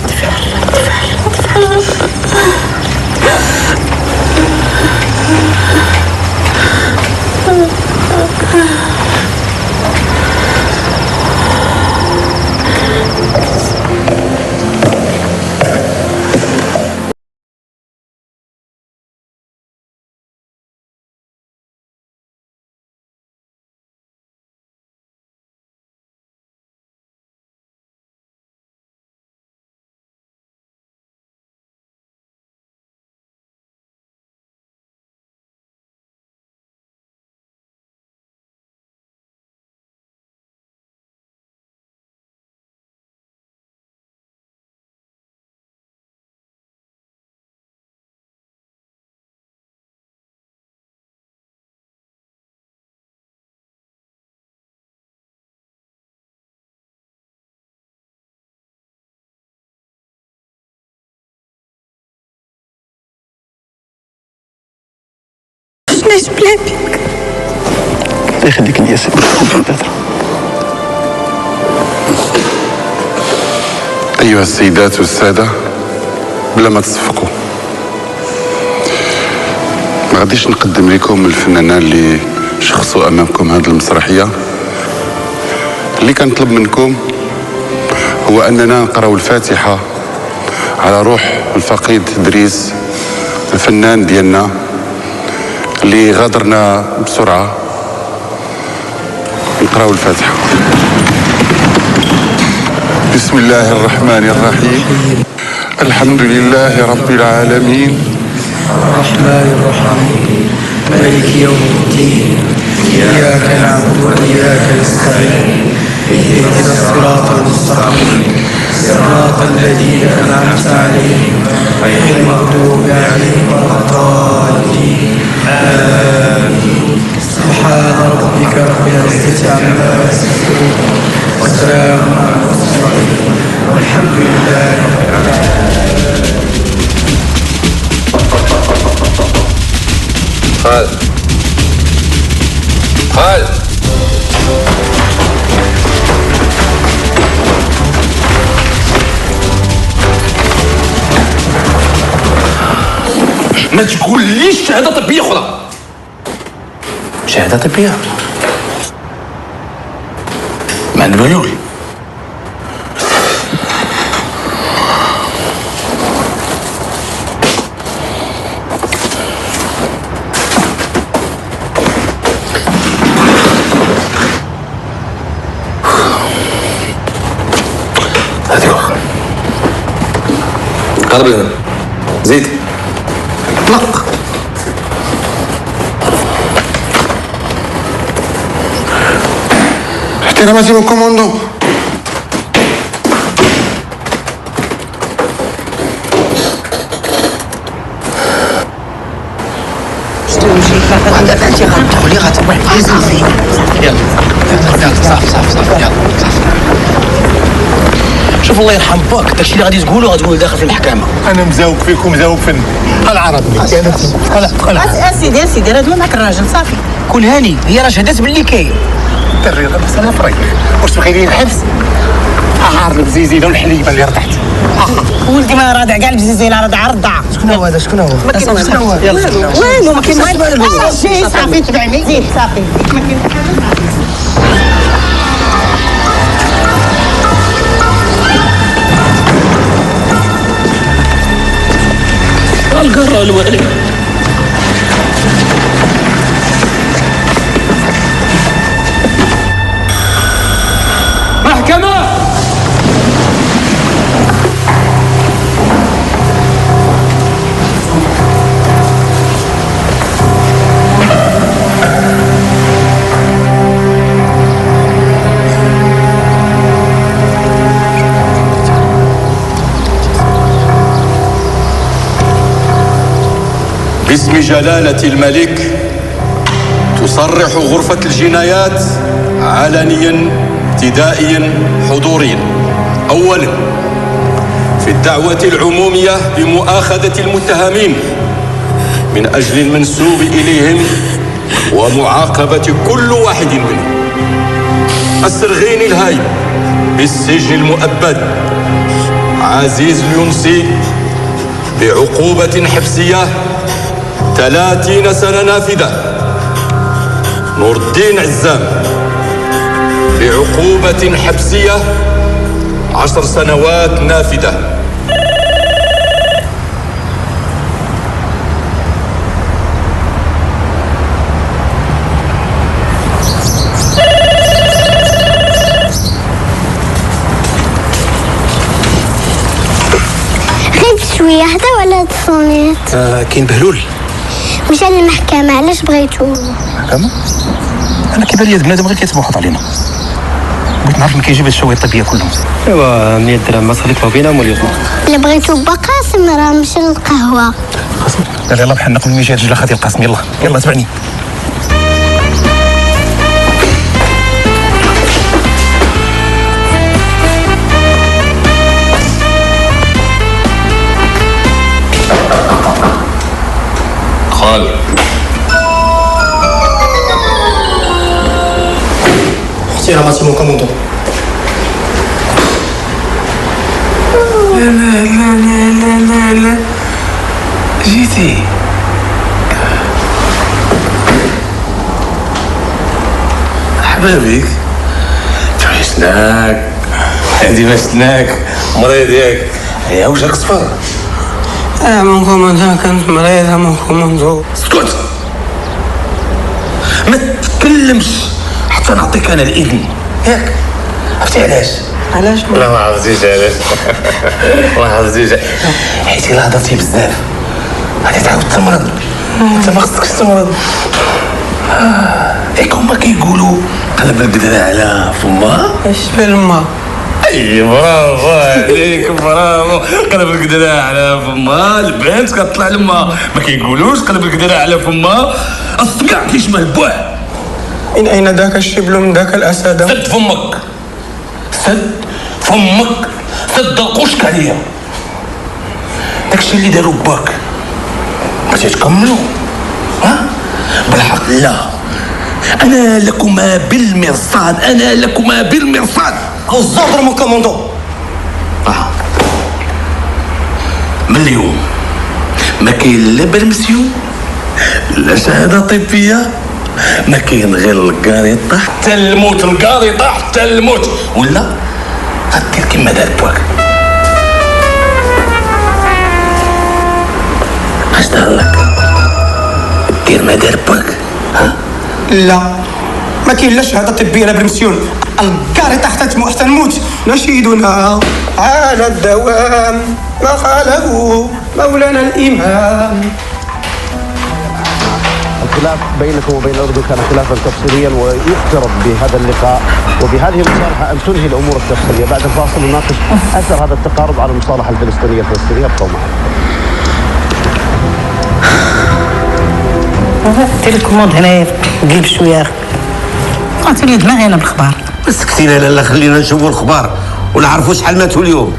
علاش بلا بيك؟ الله يخليك ليا سيدي. أيها السيدات والسادة، بلا ما تصفقوا، ما غاديش نقدم لكم الفنانة اللي شخصوا أمامكم هذه المسرحية. اللي كنطلب منكم هو أننا نقراو الفاتحة على روح الفقيد دريس، الفنان ديالنا اللي غادرنا بسرعة. نقراو الفاتحة. بسم الله الرحمن الرحيم. الحمد لله رب العالمين، الرحمن الرحيم، مالك يوم الدين، إياك نعبد وإياك نستعين، اهدنا الصراط المستقيم، صراط الذين أنعمت عليهم غير المغضوب عليهم ولا الضالين، آمين. سبحان ربك رب العزة عما يصفون وسلام على المرسلين والحمد لله رب العالمين. خالد ما تقوليش شهادة طبية أخرى. شهادة طبية مع البلول. هاتي واخا قرب لنا زيد اطلق. احتراماتي الكوموندو. عندك انت غتدخلي غتبقى صافي. يلا صافي يلا صافي. شوف الله يرحم باك، داكشي اللي غادي تقولو داخل في المحكمة. انا مزاوق فيك ومزاوق في العربي. اسيدي راه ما معك الراجل صافي. كون هاني، هي راه شهدات باللي كاين. الدري غير انا فريق. واش تبغي لي الحبس؟ عارف البزيزينه والحليبه اللي رضعت. ولدي ما راضع كاع البزيزينه راضع رضع. شكون هو هذا؟ شكون هو؟ وينو ما كاين والو. صافي تبعني زيد صافي. ما كاين القرى الوالي. محكمة باسم جلالة الملك تصرح غرفة الجنايات علنيا ابتدائيا حضوريا. أولا، في الدعوة العمومية بمؤاخذة المتهمين من أجل المنسوب إليهم ومعاقبة كل واحد منهم. السرغيني الهايب بالسجن المؤبد، عزيز اليونسي بعقوبة حبسية 30 سنة نافذة. نور الدين عزام بعقوبة حبسية 10 سنوات نافذة. غير شوية هذا ولا تصونيت؟ كاين بهلول. مشى للمحكمة، علاش بغيتو؟ محكمة؟ أنا كيبان لي هاد بنادم غير كيتبوحط علينا. بغيت نعرف من كيجيب الشوايه الطبية كلهم. ايوا 100 درهم ما صليتو بينا مولي. اللي بغيتو بقاسم راه مشى للقهوة. قاسم؟ يلا بحال نقول مي جات جلا خاطي القاسم. يلا تبعني. خالد سيراماتي مون كوموندو. لا لا لا لا لا لا جيتي حبابيك تعيشناك هادي ما شفناك مريض ياك هيا وجهك صفر. مون كوموندو كانت مريضة مون كوموندو. اسكت ما تتكلمش حتى نعطيك انا الاذن ياك. عرفتي علاش؟ علاش؟ لا ما عرفتيش علاش. ما عرفتيش حيت الا هضرتي بزاف غادي تعاود تمرض. انت ما خصكش تمرض. ياك هما كيقولوا قلب القدرة على فما اش بالما. اي برافو عليك برافو. قلب القدرة على فما البنت كتطلع لما ما كيقولوش قلب القدرة على فما الصقع كيشبه البوع. من اين ذاك الشبل من ذاك الاسد؟ سد فمك سد فمك سد القشك عليا. داكشي اللي داروا باك بغيتي تكملوا ها بالحق. لا انا لكما بالمرصاد انا لكما بالمرصاد. الزهر مون كوموندو. من اليوم ما كاين لا برمسيون لا شهاده طبيه ما كاين غير الكاريطه حتى الموت. الكاريطه حتى الموت ولا غدير كيما دار بواك. اش دار لك؟ دير ما دار بواك. ها لا ما كاين لا شهاده طبيه لا برمسيون. الكاريطه حتى نموت. نشيدنا على الدوام ما قاله مولانا الامام. الخلاف بينكم وبين الأردن كان خلافا تفصيليا ويحترم بهذا اللقاء وبهذه المصالحة أن تنهي الأمور التفصيلية. بعد الفاصل نناقش أثر هذا التقارب على المصالحة الفلسطينية. ابقوا معنا. دير الكوموند هنايا قلب شويه. عطيني دماغي انا بالاخبار. سكتينا لالا خلينا نشوفوا الأخبار ونعرفوا شحال ماتوا اليوم.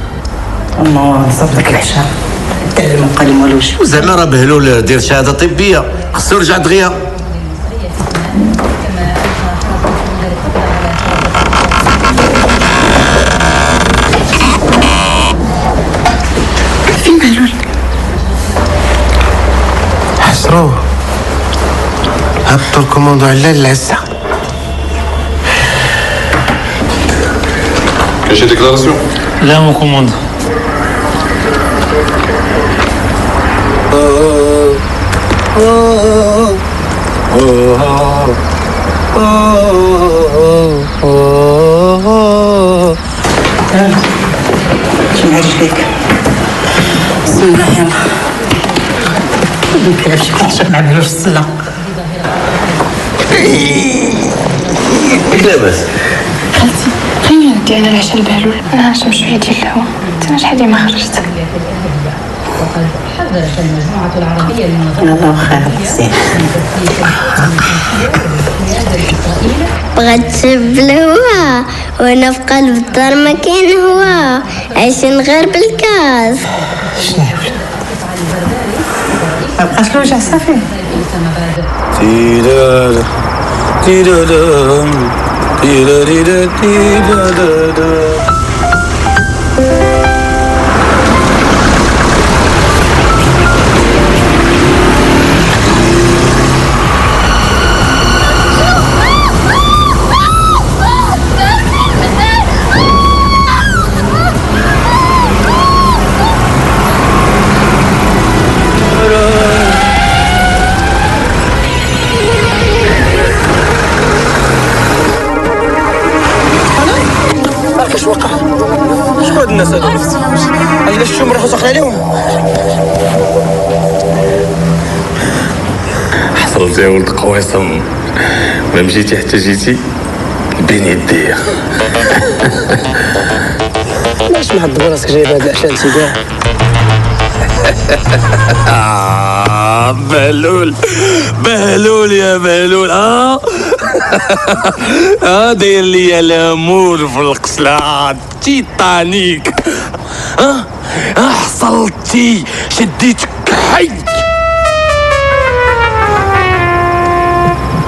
الله صاب داك العشاء الدرب ما بقى لي والوش. وزعما راه بهلول دير شهادة طبية خصو يرجع دغيا. فين بهلول؟ حسروه هبطوا الكوموندو على العزة. كاين شي ديكلاراسيون؟ لا مون كوموند. شنو رجليك؟ بسم الله يلا. ما كيعرفش كيفاش مع بهلول في السله. لاباس خالتي خليني ندي انا العشاء لبهلول. انا نشرب شويه ديال القهوه انا شحال ما خرجت. الله خير زين. بغات تبلوها وانا في قلب الدار ما كاين هو عايشين غير بالكاس. ما بقاش له وجع صافي. تيرارا تيرارا تيرارا تيرارا. الناس هذو هذا الشوم راح يسخن عليهم. حصلت يا ولد قويصم ما مشيتي حتى جيتي بين يديا. علاش محضر راسك جايب هذا العشاء انت كاع؟ بهلول بهلول يا بهلول. داير ليا لامور في القسلة تيتانيك. حصلتي شديتك حي.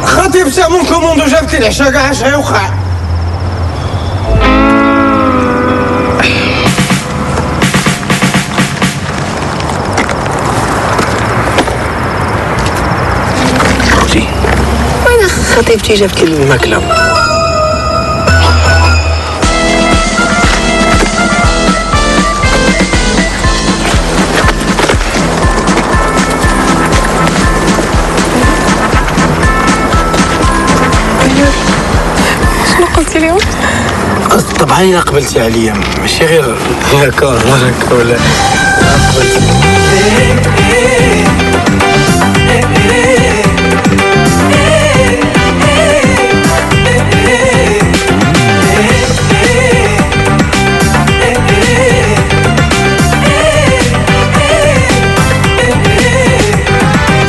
خطيب تاع مون كوموندو جابتي العشاء كاع اش غيوقع؟ خطيبتي جابت لي الماكله. شنو قلتي لهم؟ طبعا الا قبلتي عليا ماشي غير هكا ولا قبلتي.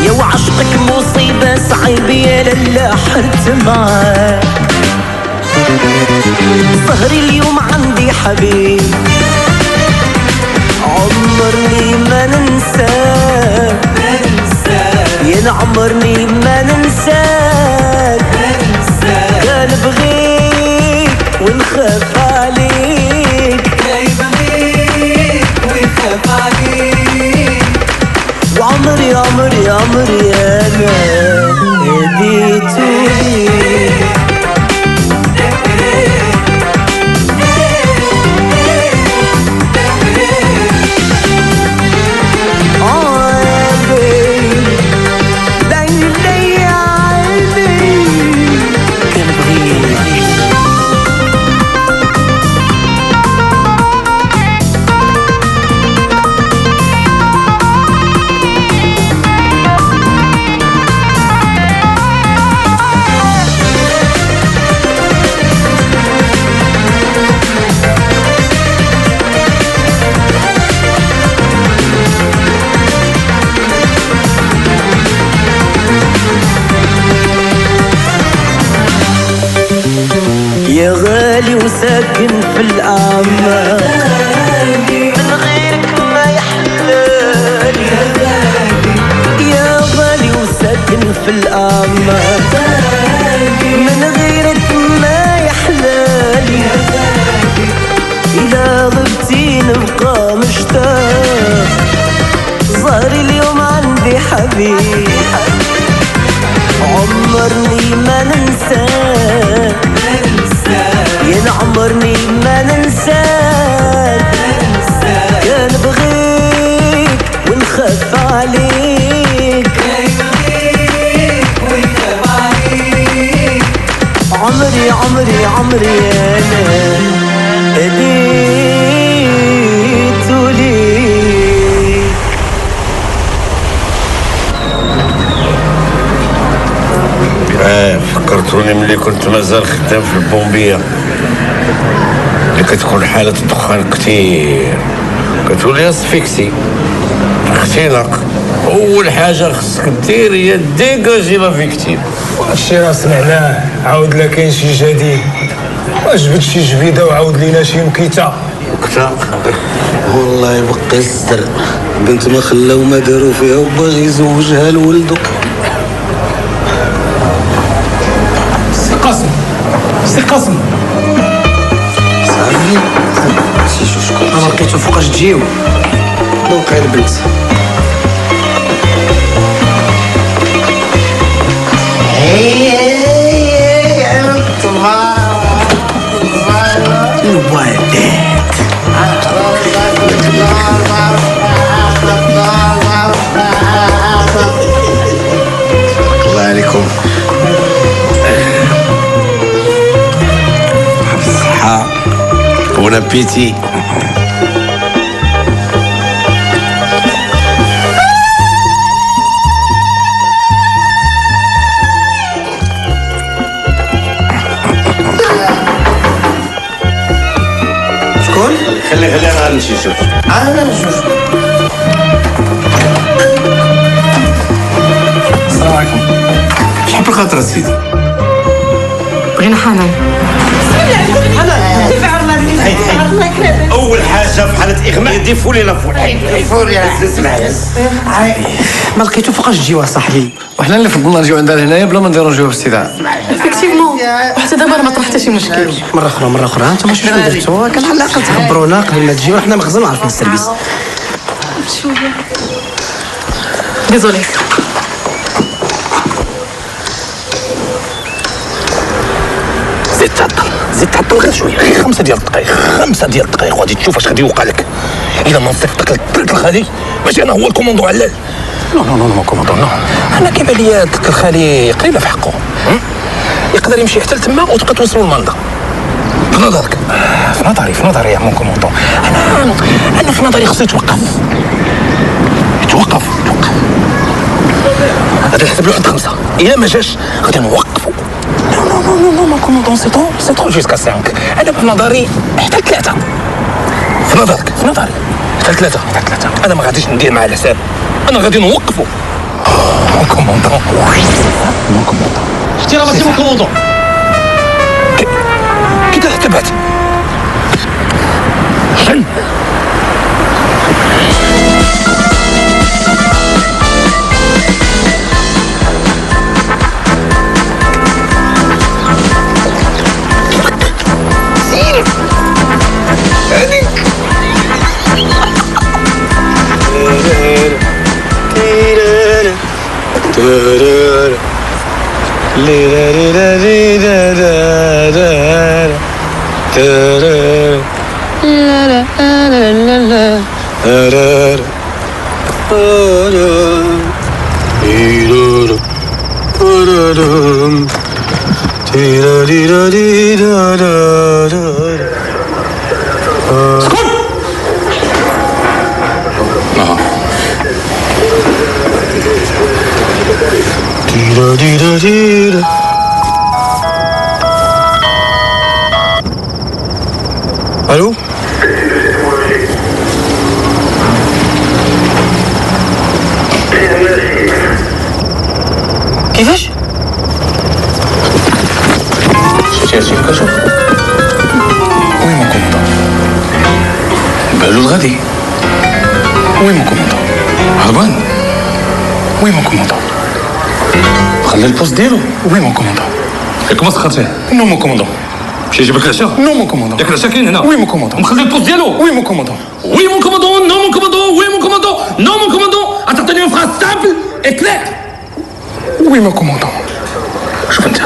يا وعشقك مصيبة صعيبة يا لالا حرت معاك. سهري اليوم عندي حبيب عمرني ما ننساك، يا نعمرني ما ننساك. قال بغيك ونخاف عليك، ونخاف عليك. وعمري عمري عمري انا هديتولي. يا غالي وساكن في الأعمال، من غيرك ما يحلالي. يا غالي وساكن في الأعمال، من غيرك ما يحلالي. إذا غبتي نبقى مشتاق، ظهري اليوم عندي حبيب عمرني ما ننساك، يا نعمرني ما ننساك. كان بغيك ونخاف عليك، عمري عمري عمري انا هديتولي. فكرتوني ملي كنت مازال خدام في البومبيه اللي كتكون حالة الدخان كتير، كتولي اسفيكسي اختناق. اول حاجه خصك دير هي ديكاجي لا فيكتيم. هادشي راه سمعناه، عاود لا كاين شي جديد. جبت شي جبيده وعاود لينا شي مكيته. مكتا والله يبقى السر، بنت ما خلاو ما داروا فيها وباغي يزوجها لولدو. سي قاسم صافي سي شوشكو انا لقيتو فوقاش تجيو بوقع البنت. الله عليكم. بالصحة بون ابيتي. شكون؟ خلي انا غنمشي نشوف. انا نشوف. السلام عليكم. شحال بالخاطر سيدي؟ بغينا حنان. اول حاجه في حاله اغماء يضيفوا لي لافول. يضيفوا لي اسمع ما لقيتو فوقاش تجيو اصاحبي. وحنا اللي فضلنا نجيو عندنا هنايا بلا ما نديرونجيو باستدعاء. افكتيفمون وحتى دابا ما طرح حتى شي مشكل. مرة أخرى أنت ماشي شنو درتو؟ كان على الأقل تخبرونا قبل ما تجيو، حنا مخزن عارفين السيرفيس. شوية ديزولي. زيد تعطل غير شويه، غير 5 ديال الدقائق وغادي تشوف اش غادي يوقع لك. اذا ما نصيفطك للطريق الخالي ماشي انا هو الكوموندو علال. نو كوموندو نو، انا كيبان ليا داك الخالي قليله في حقه، يقدر يمشي حتى لتما وتبقى توصلوا لمالدا. في نظرك؟ في نظري يا مون كوموندو، انا في نظري خصو يتوقف. هذا الحسب له عند 5، الا ما جاش غادي نوقفوا. نو كوموندون سي ترو جيسكا 5. انا في نظري حتى 3. في نظري حتى 3. انا ما غاديش ندير مع الحساب، انا غادي نوقفوا. مون كوموندون شتي راه ماشي مون كوموندون. كي تبعت شن الو كيفاش؟ شوف كشوف وين مون كوموندون؟ بالو الغادي وين مون كوموندون؟ هربان وين مون كوموندون؟ خلى البوست ديالو وين مون كوموندون؟ ياك ما سخرتيه؟ نو مون كوموندون. مشي يجيبك العشاء؟ نو مون كوموندون. ياك العشاء كاين هنا؟ وين مون كوموندون؟ مخلي البوست ديالو؟ وين مون كوموندون؟ وين مون كوموندون؟ نو مون كوموندون. وين مون كوموندون؟ نو مون كوموندون. تعطيني اون فراس سامبل اي كلير. وين مون كوموندون؟ شوف انت،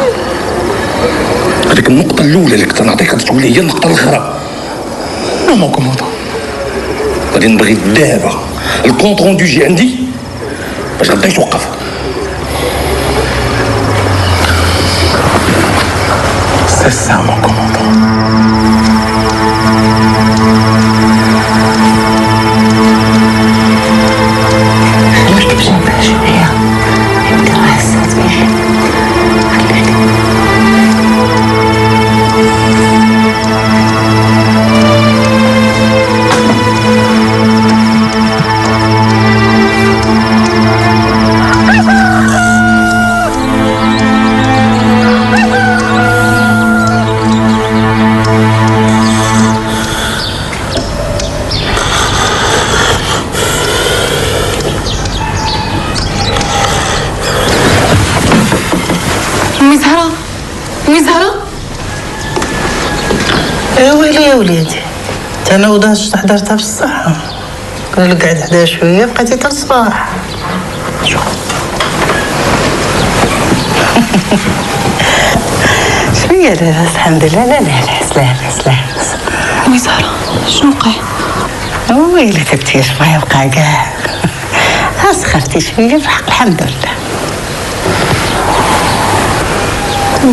هذيك النقطة الأولى اللي كنت نعطيك غادي تقول لي هي النقطة الأخرى. نو مون كوموندون. غادي نبغي دابا الكونت روندو يجي عندي باش غدا يتوقف. سي سا مون كوموندون. يا وليدي انا وضعت حضرتها في الصحة، قال لك قعد حدا شويه بقيتي حتى الصباح. شويه لاباس الحمد لله. لا لاباس. وي زهرة شنو وقع؟ ويلي تبتيش ما يبقى كاع. سخرتي شويه بحق الحمد لله.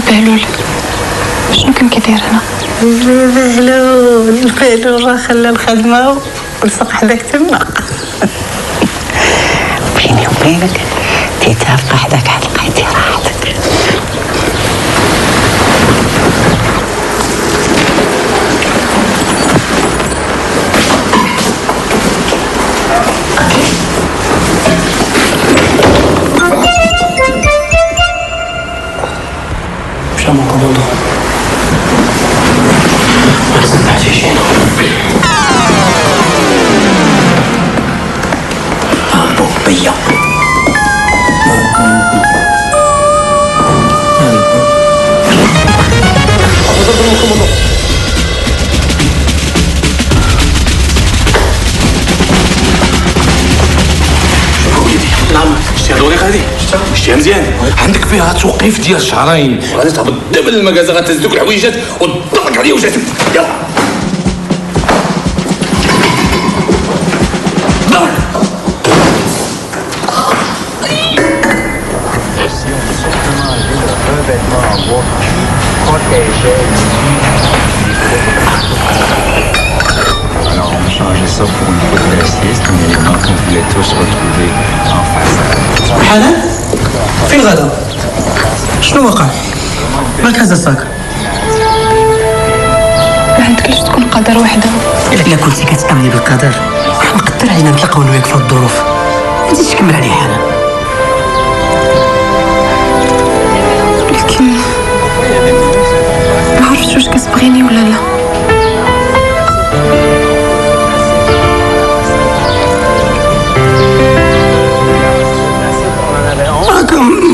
بهلول شنو كان كيدير هنا؟ البهلول راه خلى الخدمة ولصق حداك تما. بيني وبينك تيتافقى حداك عاد لقيتي راحتك. مشى من كوموندو ما تسمعش شينا. بوبيا نعم شتي هذولي غادي؟ شتي ماشي مزيان، عندك فيها توقيف ديال شهرين، غادي تهبط دابا للمكازا، غتهز دوك الحويجات وتطلق عليا وجاتك. يلا Alors on change ça pour une faute de racisme, mais donc on voulait tous se retrouver en face. حنان فين غدا؟ شنو وقع؟ مالك هزة الصاك؟ ما عندكش تكون قدر وحده. إلا كنتي كتأمني بالقدر مقدر علينا نتلاقاو أنا وياك في هاد الظروف. ما تزيدش تكمل عليا حنان. ولكن ما عرفتش واش كتبغيني ولا لا.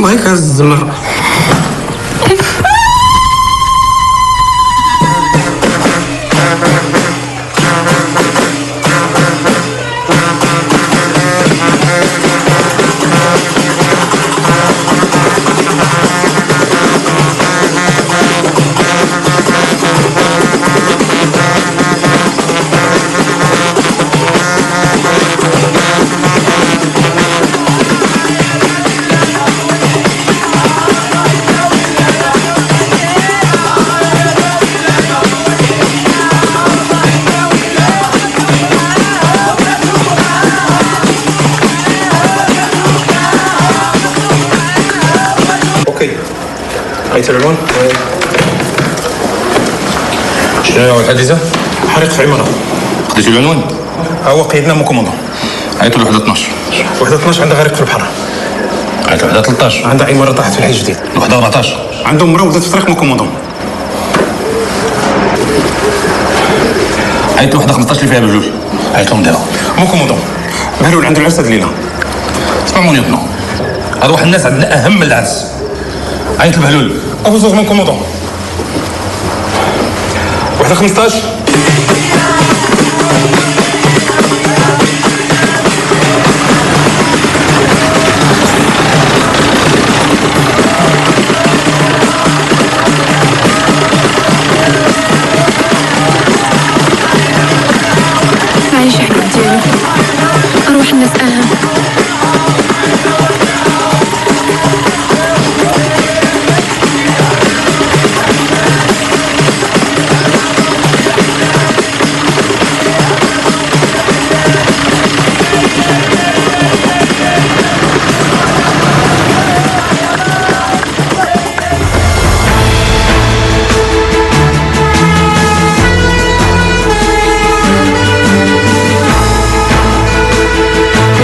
بغيك هز الزمر. عيط العنوان؟ شنو هو الحادثة؟ حريق في عمارة. خديتو العنوان؟ هو قيدنا مو كوموندون. عيطوا لوحدة 12. وحدة 12 عندها غريق في البحر. عيطوا لوحدة 13. عندها عمارة طاحت في الحي الجديد. وحدة 14. عندهم مرة ولدت في طريق مو كوموندون. عيطوا لوحدة 15 اللي فيها بجوج. عيطلهم دابا. مو كوموندون. بهلول عنده العرس هاد الليلة. اسمعوني ابنو. هاد واحد الناس عندنا أهم من العرس. عيط لبهلول. أبو زوج من كوموندون. وحدة 15. عايش حياة ديالي. أروح الناس أهم.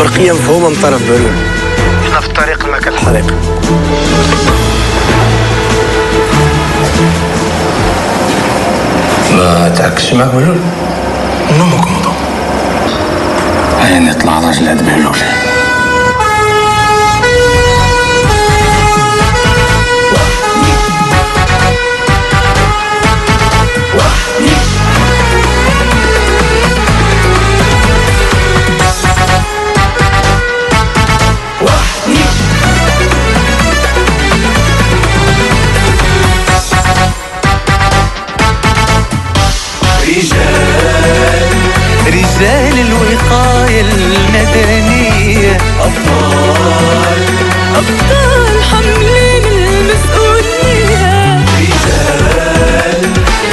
برقية مفهومة من طرف بهلول. احنا في الطريق لمكان الحريق. ما تعكسش معك بهلول؟ نو مو كوموندون. عيني يطلع راجل هاد بهلول. رجال الوقاية المدنية، أبطال حملين المسؤولية،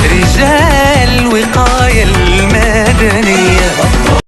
رجال الوقاية المدنية.